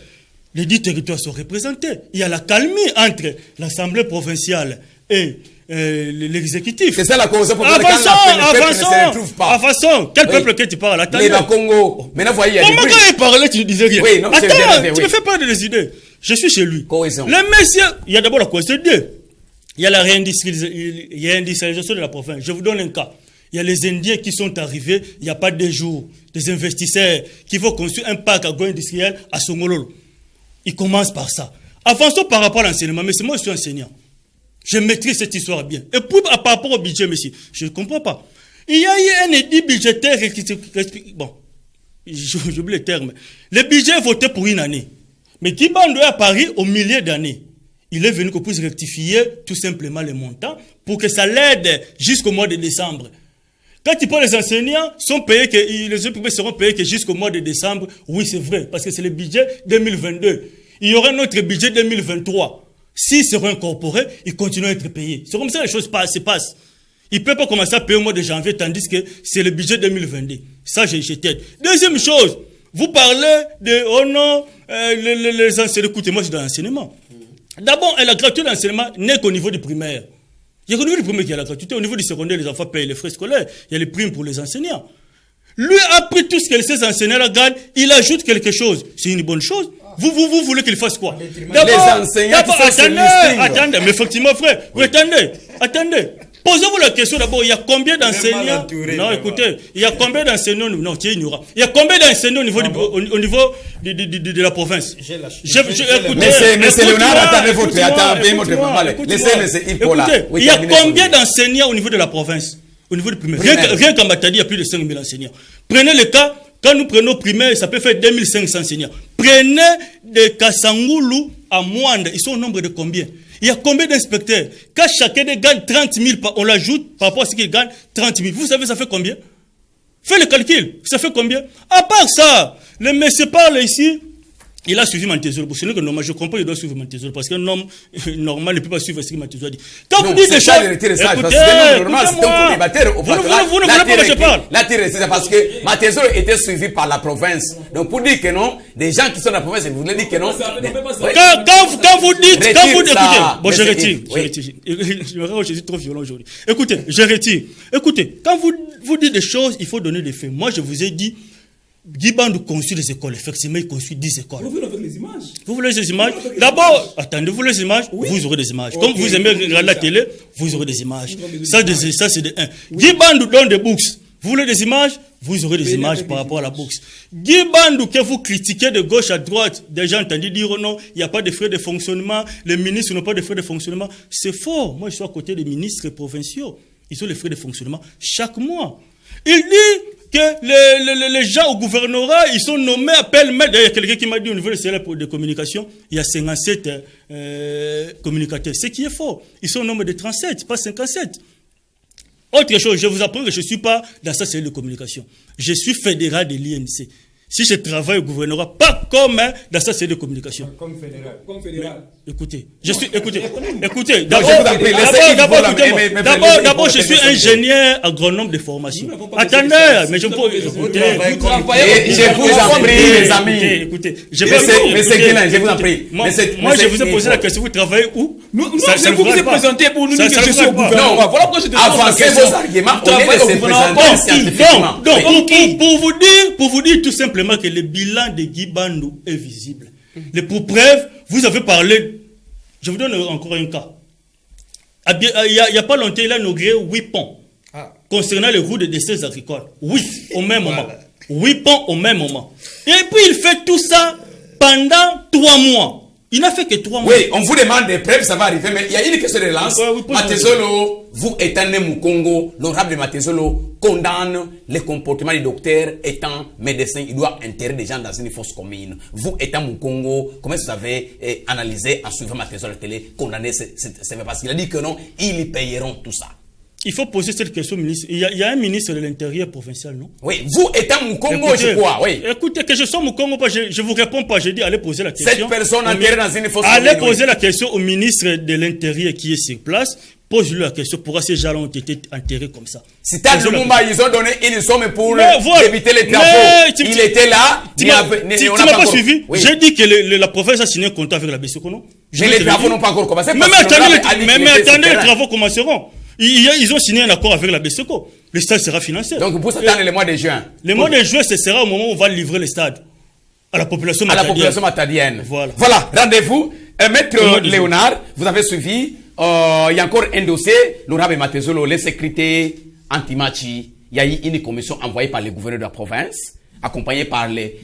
les 10 territoires sont représentés. Il y a la calmie entre l'Assemblée provinciale et l'exécutif. C'est ça la cohésion provinciale. Avançons. Quel peuple que tu parles? Les Congo. Maintenant, voyez, il y a comment quand il parlait, tu ne disais rien? Oui, non, attends, tu ne fais pas des idées. Je suis chez lui. Cohésion. Les messieurs, il y a d'abord la cohésion 2. Il y a la réindustrialisation de la province. Je vous donne un cas. Il y a les Indiens qui sont arrivés, il n'y a pas 2 jours, des investisseurs qui vont construire un parc agro-industriel à Songololo. Ils commencent par ça. Avançons par rapport à l'enseignement, mais c'est moi qui suis enseignant. Je maîtrise cette histoire bien. Et puis, par rapport au budget, monsieur, je ne comprends pas. Il y a eu un édit budgétaire qui... Bon, j'oublie le terme. Le budget est voté pour une année. Mais Guy Bandou est à Paris au milieu d'année. Il est venu qu'on puisse rectifier tout simplement les montants pour que ça l'aide jusqu'au mois de décembre. Quand tu parles des enseignants, les étudiants seront payés que jusqu'au mois de décembre. Oui, c'est vrai, parce que c'est le budget 2022. Il y aura notre budget 2023. S'ils seront incorporés, ils continueront à être payés. C'est comme ça que les choses se passent. Ils ne peuvent pas commencer à payer au mois de janvier, tandis que c'est le budget 2022. Ça, j'ai tête. Deuxième chose, vous parlez de, oh non, les enseignants. Écoutez, moi, je suis dans l'enseignement. D'abord, la gratuité d'enseignement n'est qu'au niveau du primaire. Il y a au niveau du primaire qui a la gratuité. Au niveau du secondaire, les enfants payent les frais scolaires. Il y a les primes pour les enseignants. Lui a pris tout ce que ces enseignants gagnent, il ajoute quelque chose. C'est une bonne chose. Vous voulez qu'il fasse quoi? Les enseignants attendez, mais effectivement, frère, vous attendez. Posez-vous la question d'abord, il y a combien d'enseignants? Non, écoutez, il y a combien d'enseignants? Non, tu es ignorant. Il y a combien d'enseignants au niveau de la province? Monsieur Léonard, attendez votre maman. Laissez monsieur Yves Paul là. Il y a combien d'enseignants au niveau de la province? Au niveau du primaire. Rien qu'en Matadi, il y a plus de 5 000 enseignants. Prenez le cas, quand nous prenons primaire, ça peut faire 2500 enseignants. Prenez de Kassangoulou à Mwanda, ils sont au nombre de combien? Il y a combien d'inspecteurs? Quand chacun gagne 30 000, on l'ajoute par rapport à ce qu'il gagne, 30 000. Vous savez, ça fait combien? Faites le calcul. Ça fait combien? À part ça, le monsieur parle ici, il a suivi Montezor. Sinon, que normal, je comprends, il doit suivre Montezor. Parce qu'un homme normal ne peut pas suivre ce que Montezor a dit. Quand vous dites des choses. Vous ne voulez pas que je parle. C'est parce que Montezor était suivi par la province. Donc, pour dire que non, des gens qui sont dans la province, vous voulez dire que non. Quand vous dites. Écoutez, bon, je retire. Je suis trop violent aujourd'hui. Écoutez, je retire. Écoutez, quand vous dites des choses, il faut donner des faits. Moi, je vous ai dit, Guy Bandou construit des écoles. Effectivement, il construit 10 écoles. Vous voulez avec les images. Vous voulez des images? D'abord, attendez, vous voulez des images? Oui. Vous aurez des images. Okay. Comme vous aimez regarder la télé, vous aurez des images. Ça, c'est de 1. Guy Bandou donne des books. Vous voulez des images? Vous aurez des images par rapport à la bourse. Guy Bandou, que vous critiquez de gauche à droite, des gens entendent dire, oh non, il n'y a pas de frais de fonctionnement, les ministres n'ont pas de frais de fonctionnement. C'est faux. Moi, je suis à côté des ministres provinciaux. Ils ont les frais de fonctionnement chaque mois. Il dit que les gens au gouvernorat, ils sont nommés à pêle-mêle. Il y a quelqu'un qui m'a dit au niveau de communication, il y a 57 communicateurs. Ce qui est faux. Ils sont nommés de 37, pas 57. Autre chose, je vous apprends que je ne suis pas dans sa cellule de communication. Je suis fédéral de l'INC. Si je travaille au gouvernorat, pas comme dans sa cellule de communication. Comme fédéral. Comme fédéral. Mais, écoutez, d'abord, je suis ingénieur agronome de formation. Attendez, mais je peux. Je vous en prie, les amis. Écoutez, Monsieur Guélin, je vous en prie. Moi, je vous ai posé la question, vous travaillez où? Je vous ai présenté pour nous dire que je suis au gouvernement. Voilà pourquoi je te demande. Avancez vos arguments, on est de se présenter scientifiquement. Donc, pour vous dire tout simplement que le bilan de Guy Bandou est visible. Pour preuve, vous avez parlé, je vous donne encore un cas. Il n'y a pas longtemps, il a inauguré 8 ponts concernant les routes de décès agricoles. 8 au même moment. 8 ponts au même moment. Et puis il fait tout ça pendant 3 mois. Il n'a fait que 3 mois. Oui, on vous demande des preuves, ça va arriver, mais il y a une question de relance. Matezolo, vous étant né Mukongo, l'honorable Matezolo condamne les comportements du docteur étant médecin, il doit enterrer des gens dans une fosse commune. Vous étant Mukongo, comment vous avez analysé en suivant Matezolo à la télé, condamner parce qu'il a dit que non, ils payeront tout ça. Il faut poser cette question au ministre. Il y a un ministre de l'Intérieur provincial, non? Oui, vous étant Mukongo, je crois, oui. Écoutez, que je sois Mukongo, je vous réponds pas. Je dis, allez poser la question. Cette personne enterrée dans une fosse allez poser la question au ministre de l'Intérieur qui est sur place. Pose-lui la question. Pourquoi ces gens-là ont été enterrés comme ça? C'est à Lumumba, ils ont donné une somme pour éviter les travaux. Il était là. Tu m'as pas suivi? Oui. J'ai dit que la province a signé un contrat avec la BCECO, non? Mais les travaux n'ont pas encore commencé. Mais attendez, les travaux commenceront. Ils ont signé un accord avec la BCECO. Le stade sera financé. Donc pour s'attendre le mois de juin. Le mois de juin, ce sera au moment où on va livrer le stade à la population matadienne. À la population matadienne. Voilà, rendez-vous. Maître Léonard, vous avez suivi. Il y a encore un dossier. L'honorable Matezolo, les sécurités anti-machi. Il y a eu une commission envoyée par le gouverneur de la province, accompagnée par les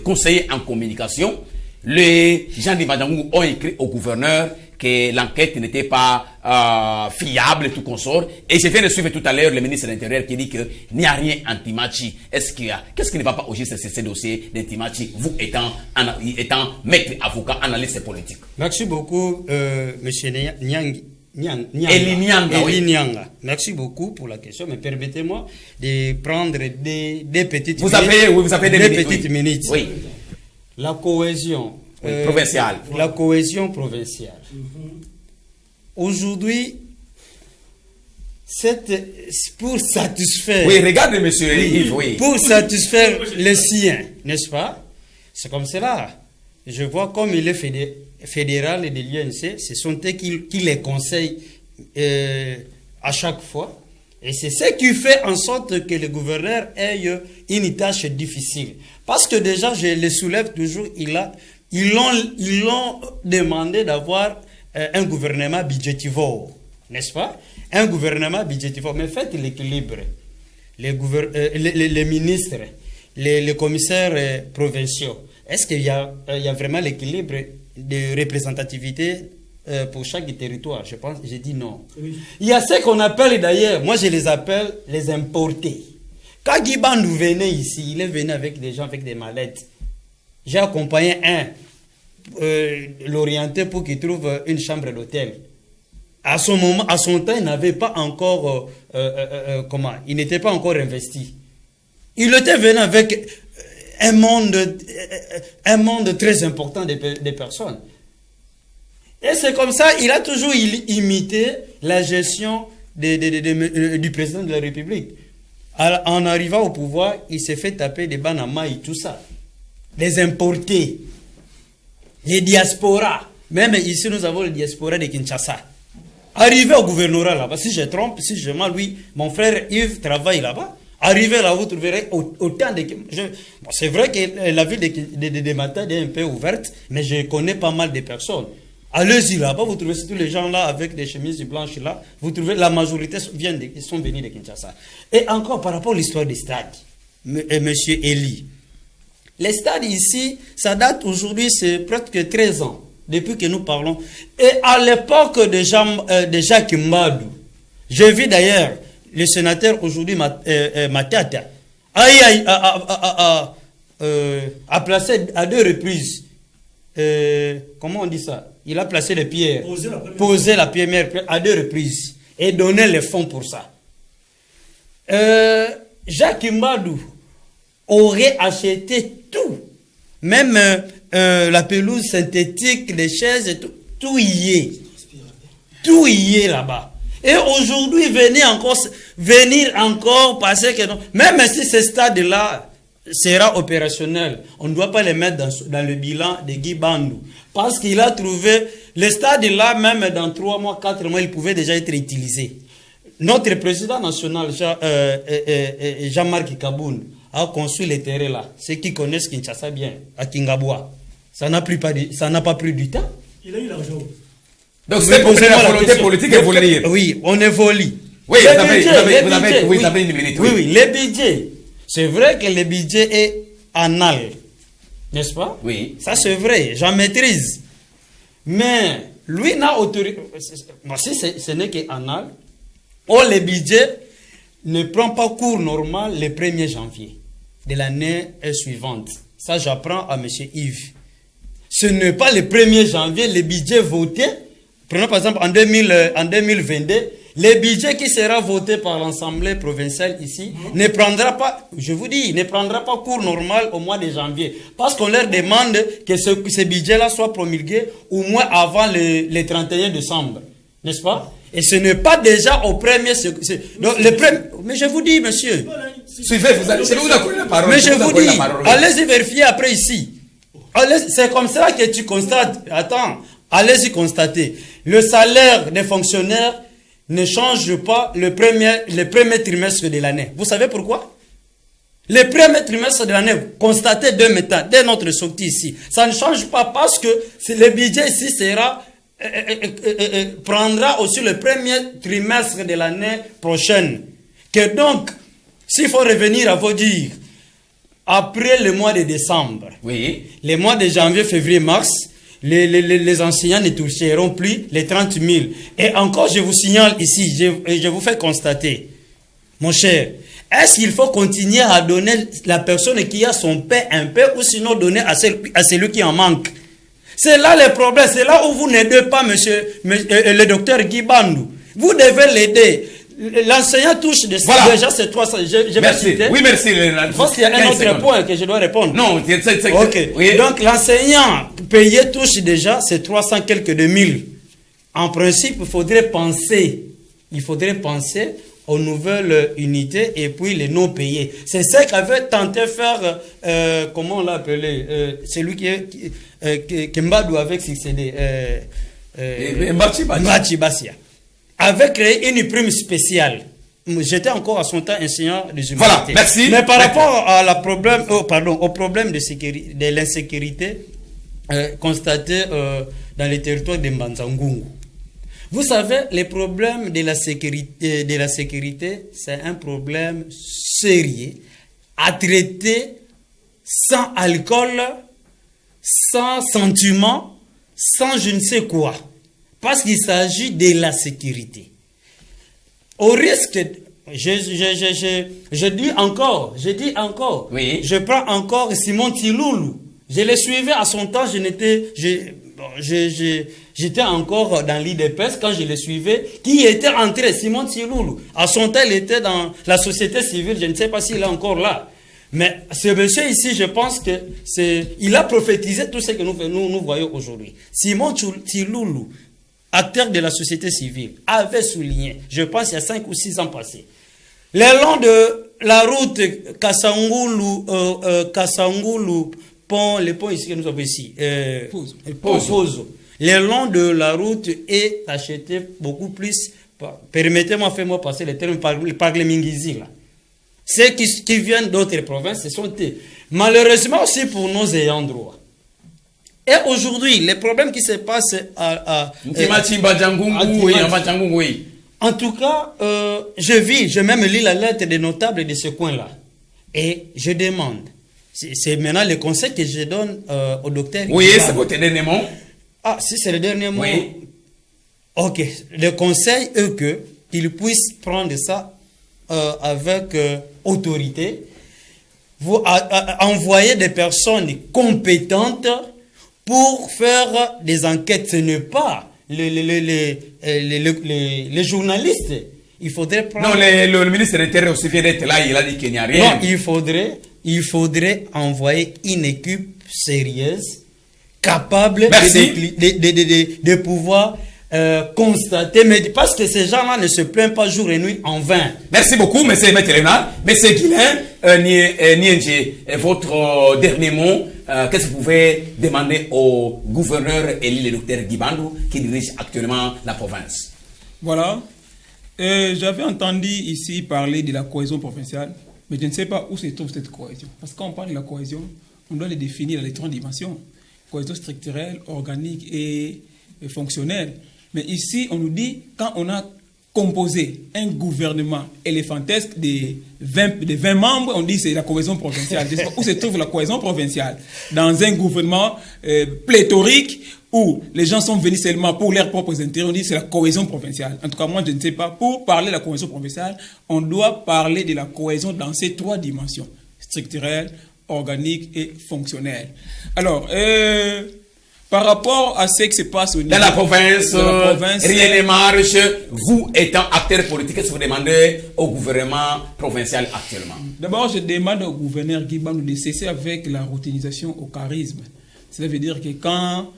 conseillers en communication. Les gens d'Ivadangou ont écrit au gouverneur que l'enquête n'était pas fiable et tout consort. Et je viens de suivre tout à l'heure le ministre de l'Intérieur qui dit qu'il n'y a rien anti-machi. Qu'est-ce qui ne va pas au juste ces dossiers d'anti-machi, vous étant maître avocat, analyste politique? Merci beaucoup, monsieur Eli Nyanga. Merci beaucoup pour la question, mais permettez-moi de prendre des petites minutes. Oui. La cohésion provinciale. La cohésion provinciale. Aujourd'hui, pour satisfaire. Oui, regardez, monsieur Yves, oui. Pour satisfaire les siens, n'est-ce pas? C'est comme cela. Je vois comme il est fédéral et de l'INC, ce sont eux qui les conseillent à chaque fois. Et c'est ce qui fait en sorte que le gouverneur ait une tâche difficile. Parce que déjà, je le soulève toujours, ils l'ont demandé d'avoir un gouvernement budgétivore, n'est-ce pas? Un gouvernement budgétivore. Mais faites l'équilibre. Les ministres, les commissaires provinciaux, est-ce qu'il y a vraiment l'équilibre de représentativité pour chaque territoire? Je dis non. Oui. Il y a ce qu'on appelle d'ailleurs, moi je les appelle les importés. Quand Guy Bandou venait ici, il est venu avec des gens avec des mallettes. J'ai accompagné l'orienté pour qu'il trouve une chambre d'hôtel. À son temps, il n'avait pas encore, il n'était pas encore investi. Il était venu avec un monde très important de personnes. Et c'est comme ça, il a toujours imité la gestion du président de la République. En arrivant au pouvoir, il s'est fait taper des Banama et tout ça. Les importés, les diasporas. Même ici, nous avons les diasporas de Kinshasa. Arrivé au gouvernorat là-bas, si je trompe, si je mens, lui, mon frère Yves travaille là-bas. Arrivez là, vous trouverez autant de... Bon, c'est vrai que la ville de Matadi est un peu ouverte, mais je connais pas mal de personnes. Allez-y là-bas, vous trouvez tous les gens là avec des chemises blanches là, vous trouvez la majorité sont venus de Kinshasa. Et encore par rapport à l'histoire des stades, monsieur Eli, les stades ici, ça date aujourd'hui, c'est presque 13 ans, depuis que nous parlons. Et à l'époque de Jacques Mbadou, j'ai vu d'ailleurs le sénateur aujourd'hui, Matata, a placé à 2 reprises, comment on dit ça? Il a placé les pierres, posé la première pierre à 2 reprises et donné les fonds pour ça. Jacques Mbadou aurait acheté tout, même la pelouse synthétique, les chaises, et tout y est. Tout y est là-bas. Et aujourd'hui, venir encore parce que non, même si ce stade-là sera opérationnel, on ne doit pas les mettre dans le bilan de Guy Bandou. Parce qu'il a trouvé, le stade-là, même dans 3 mois, 4 mois, il pouvait déjà être utilisé. Notre président national, Jean-Marc Kaboun, a construit les terrains là. Ceux qui connaissent Kinshasa bien, à Kingaboua. Ça n'a pas pris du temps. Il a eu l'argent. Donc c'est pour la volonté politique que vous voulez dire. Oui, on évolue. Oui, vous avez une minute. Oui, les budgets. C'est vrai que le budget est anal. N'est-ce pas? Oui. Ça c'est vrai, j'en maîtrise. Mais lui n'a autorisé. Bon, si ce n'est qu'anal, le budget ne prend pas cours normal le 1er janvier de l'année suivante. Ça, j'apprends à M. Yves. Ce n'est pas le 1er janvier, le budget voté. Prenons par exemple en 2022, le budget qui sera voté par l'Assemblée provinciale ici ne prendra pas, je vous dis, ne prendra pas cours normal au mois de janvier. Parce qu'on leur demande que ce budget-là soit promulgué au moins avant le 31 décembre. N'est-ce pas? Et ce n'est pas déjà au premier... mais je vous dis, monsieur... Suivez, c'est vous qui la parole. Mais je vous dis, allez-y vérifier après ici. C'est comme ça que tu constates. Attends, allez-y constater. Le salaire des fonctionnaires ne change pas le premier trimestre de l'année. Vous savez pourquoi? Le premier trimestre de l'année, constaté dès notre sortie ici, ça ne change pas parce que le budget ici prendra aussi le premier trimestre de l'année prochaine. Que donc, s'il faut revenir à vous dire, après le mois de décembre, oui, les mois de janvier, février, mars, les enseignants ne toucheront plus les 30 000. Et encore, je vous signale ici, je vous fais constater, mon cher, est-ce qu'il faut continuer à donner la personne qui a son pain un peu ou sinon donner à celui qui en manque? C'est là le problème, c'est là où vous n'aidez pas le docteur Guy Bandou. Vous devez l'aider. L'enseignant touche déjà ces 300. Je vais citer. Oui, merci. Je pense qu'il y a un autre point que je dois répondre. Non, c'est ok. Oui. Donc l'enseignant payé touche déjà ces 300 quelques 2000. En principe, il faudrait penser aux nouvelles unités et puis les non payés. C'est ce qu'avait tenté faire, comment on l'a appelé, celui qui Mbadou avait succédé. Mbachi Bassia. Avait créé une prime spéciale. J'étais encore à son temps enseignant des humanités. Voilà, merci. Mais par rapport au problème de l'insécurité constaté dans les territoires de Mbanzangungu. Vous savez, les problèmes de la sécurité, c'est un problème sérieux à traiter sans alcool, sans sentiment, sans je ne sais quoi. Parce qu'il s'agit de la sécurité. Au risque, je dis encore, oui. Je prends encore Simon Tiloulou. Je le suivais à son temps, j'étais encore dans l'IDPS quand je le suivais, qui était entré, Simon Tiloulou. À son temps, il était dans la société civile, je ne sais pas s'il est encore là. Mais ce monsieur ici, je pense que il a prophétisé tout ce que nous voyons aujourd'hui. Simon Tiloulou, acteur de la société civile, avait souligné, je pense il y a 5 ou 6 ans passés, le long de la route Kassangoulou, le pont ici que nous avons ici, Pozo. Le long de la route est acheté beaucoup plus, permettez-moi, fais-moi passer le terme, par les Mingizi là. Ceux qui viennent d'autres provinces, ce sont eux. Malheureusement aussi pour nos ayants droit. Et aujourd'hui, les problèmes qui se passent en tout cas, je même lis la lettre des notables de ce coin-là. Et je demande, c'est maintenant le conseil que je donne au docteur. Oui, c'est votre dernier mot. Ah, si c'est le dernier mot. Oui. Ok. Le conseil est qu'il puisse prendre ça avec autorité. Vous envoyer des personnes compétentes pour faire des enquêtes. Ce n'est pas les journalistes. Il faudrait prendre... Non, le ministre de l'Intérieur aussi vient d'être là, il a dit qu'il n'y a rien. Non, il faudrait envoyer une équipe sérieuse, capable de pouvoir constater, mais parce que ces gens-là ne se plaignent pas jour et nuit en vain. Merci beaucoup, M. Maître Léonard. M. Guilain, Nienje, votre dernier mot, qu'est-ce que vous pouvez demander au gouverneur élu, le docteur Guibandou, qui dirige actuellement la province? Voilà. J'avais entendu ici parler de la cohésion provinciale, mais je ne sais pas où se trouve cette cohésion. Parce que quand on parle de la cohésion, on doit les définir dans les 3 dimensions. Cohésion structurelle, organique et fonctionnelle. Mais ici, on nous dit, quand on a composé un gouvernement éléphantesque de 20 membres, on dit c'est la cohésion provinciale. Je sais pas où se trouve la cohésion provinciale? Dans un gouvernement pléthorique où les gens sont venus seulement pour leurs propres intérêts, on dit c'est la cohésion provinciale. En tout cas, moi, je ne sais pas. Pour parler de la cohésion provinciale, on doit parler de la cohésion dans ces 3 dimensions, structurelle, organique et fonctionnelle. Alors, par rapport à ce qui se passe au niveau dans la province, rien ne marche. Vous étant acteur politique, qu'est-ce que vous demandez au gouvernement provincial actuellement? D'abord, je demande au gouverneur Guibandou de cesser avec la routinisation au charisme. Cela veut dire que quand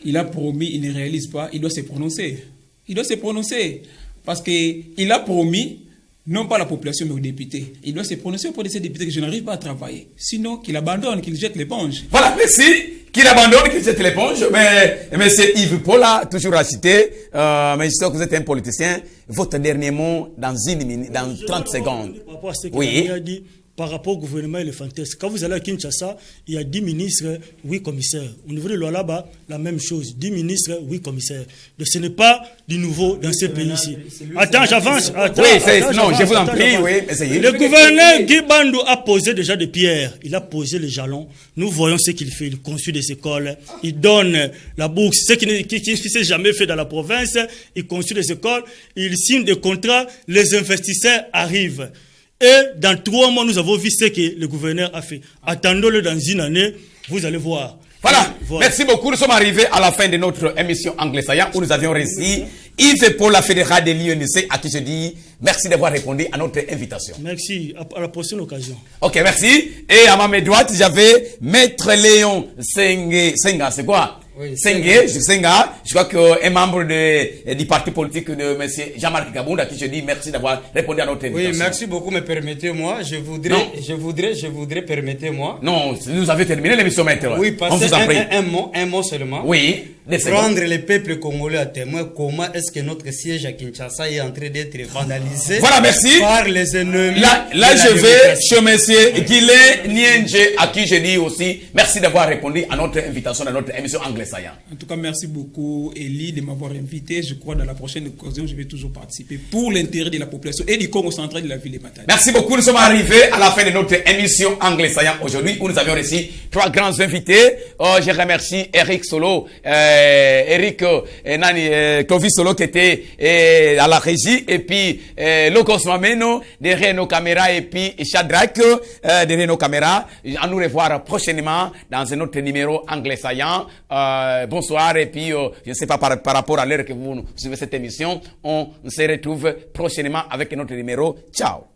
il a promis, il ne réalise pas, il doit se prononcer. Il doit se prononcer. Parce qu'il a promis, non pas à la population, mais aux députés. Il doit se prononcer auprès de ces députés que je n'arrive pas à travailler. Sinon, qu'il abandonne, qu'il jette l'éponge. Voilà, merci. Qu'il abandonne, qu'il jette l'éponge. Mais M. Yves Paula, toujours à citer, mais je sais que vous êtes un politicien. Votre dernier mot dans 30 secondes. Par rapport à ce oui. a dit, par rapport au gouvernement éléphantesque. Quand vous allez à Kinshasa, il y a 10 ministres, 8 commissaires. Au niveau de Lualaba, la même chose. 10 ministres, 8 commissaires. Donc ce n'est pas du nouveau dans ce pays-ci. Attends, j'avance. Non, je vous en prie, oui, essayez. Le gouverneur Guibandou a posé déjà des pierres. Il a posé les jalons. Nous voyons ce qu'il fait. Il construit des écoles. Il donne la bourse. Ce qui ne s'est jamais fait dans la province. Il construit des écoles. Il signe des contrats. Les investisseurs arrivent. Et dans 3 mois, nous avons vu ce que le gouverneur a fait. Attendons-le dans une année, vous allez voir. Voilà. Merci beaucoup. Nous sommes arrivés à la fin de notre émission Anglais Saillant où nous avions reçu Yves Paula fédéral de l'INC à qui je dis merci d'avoir répondu à notre invitation. Merci. À la prochaine occasion. Ok, merci. Et à ma main droite, j'avais Maître Léon Senga. C'est quoi? Oui, Senga, je crois qu'un membre du parti politique de M. Jean-Marc Kabound, à qui je dis merci d'avoir répondu à notre invitation. Oui, merci beaucoup, mais permettez-moi, je voudrais, permettez-moi. Non, nous avons terminé l'émission maintenant. Oui, parce que un mot seulement. Oui, prendre le peuple congolais à témoin, comment est-ce que notre siège à Kinshasa est en train d'être vandalisé. Voilà, merci. Par les ennemis. Là je vais chez M. Guilé Nienje, à qui je dis aussi merci d'avoir répondu à notre invitation dans notre émission Anglais. En tout cas, merci beaucoup, Elie, de m'avoir invité. Je crois que dans la prochaine occasion, je vais toujours participer pour l'intérêt de la population et du Congo central de la ville de Matadi. Merci beaucoup. Nous sommes arrivés à la fin de notre émission Anglais Saillant aujourd'hui où nous avions reçu 3 grands invités. Je remercie Eric Solo, Clovis Solo qui était à la régie et puis Locos Mameno derrière nos caméras et puis Shadrach derrière nos caméras. À nous revoir prochainement dans un autre numéro Anglais Saillant. Bonsoir et puis je ne sais pas par rapport à l'heure que vous suivez cette émission, on se retrouve prochainement avec notre numéro. Ciao.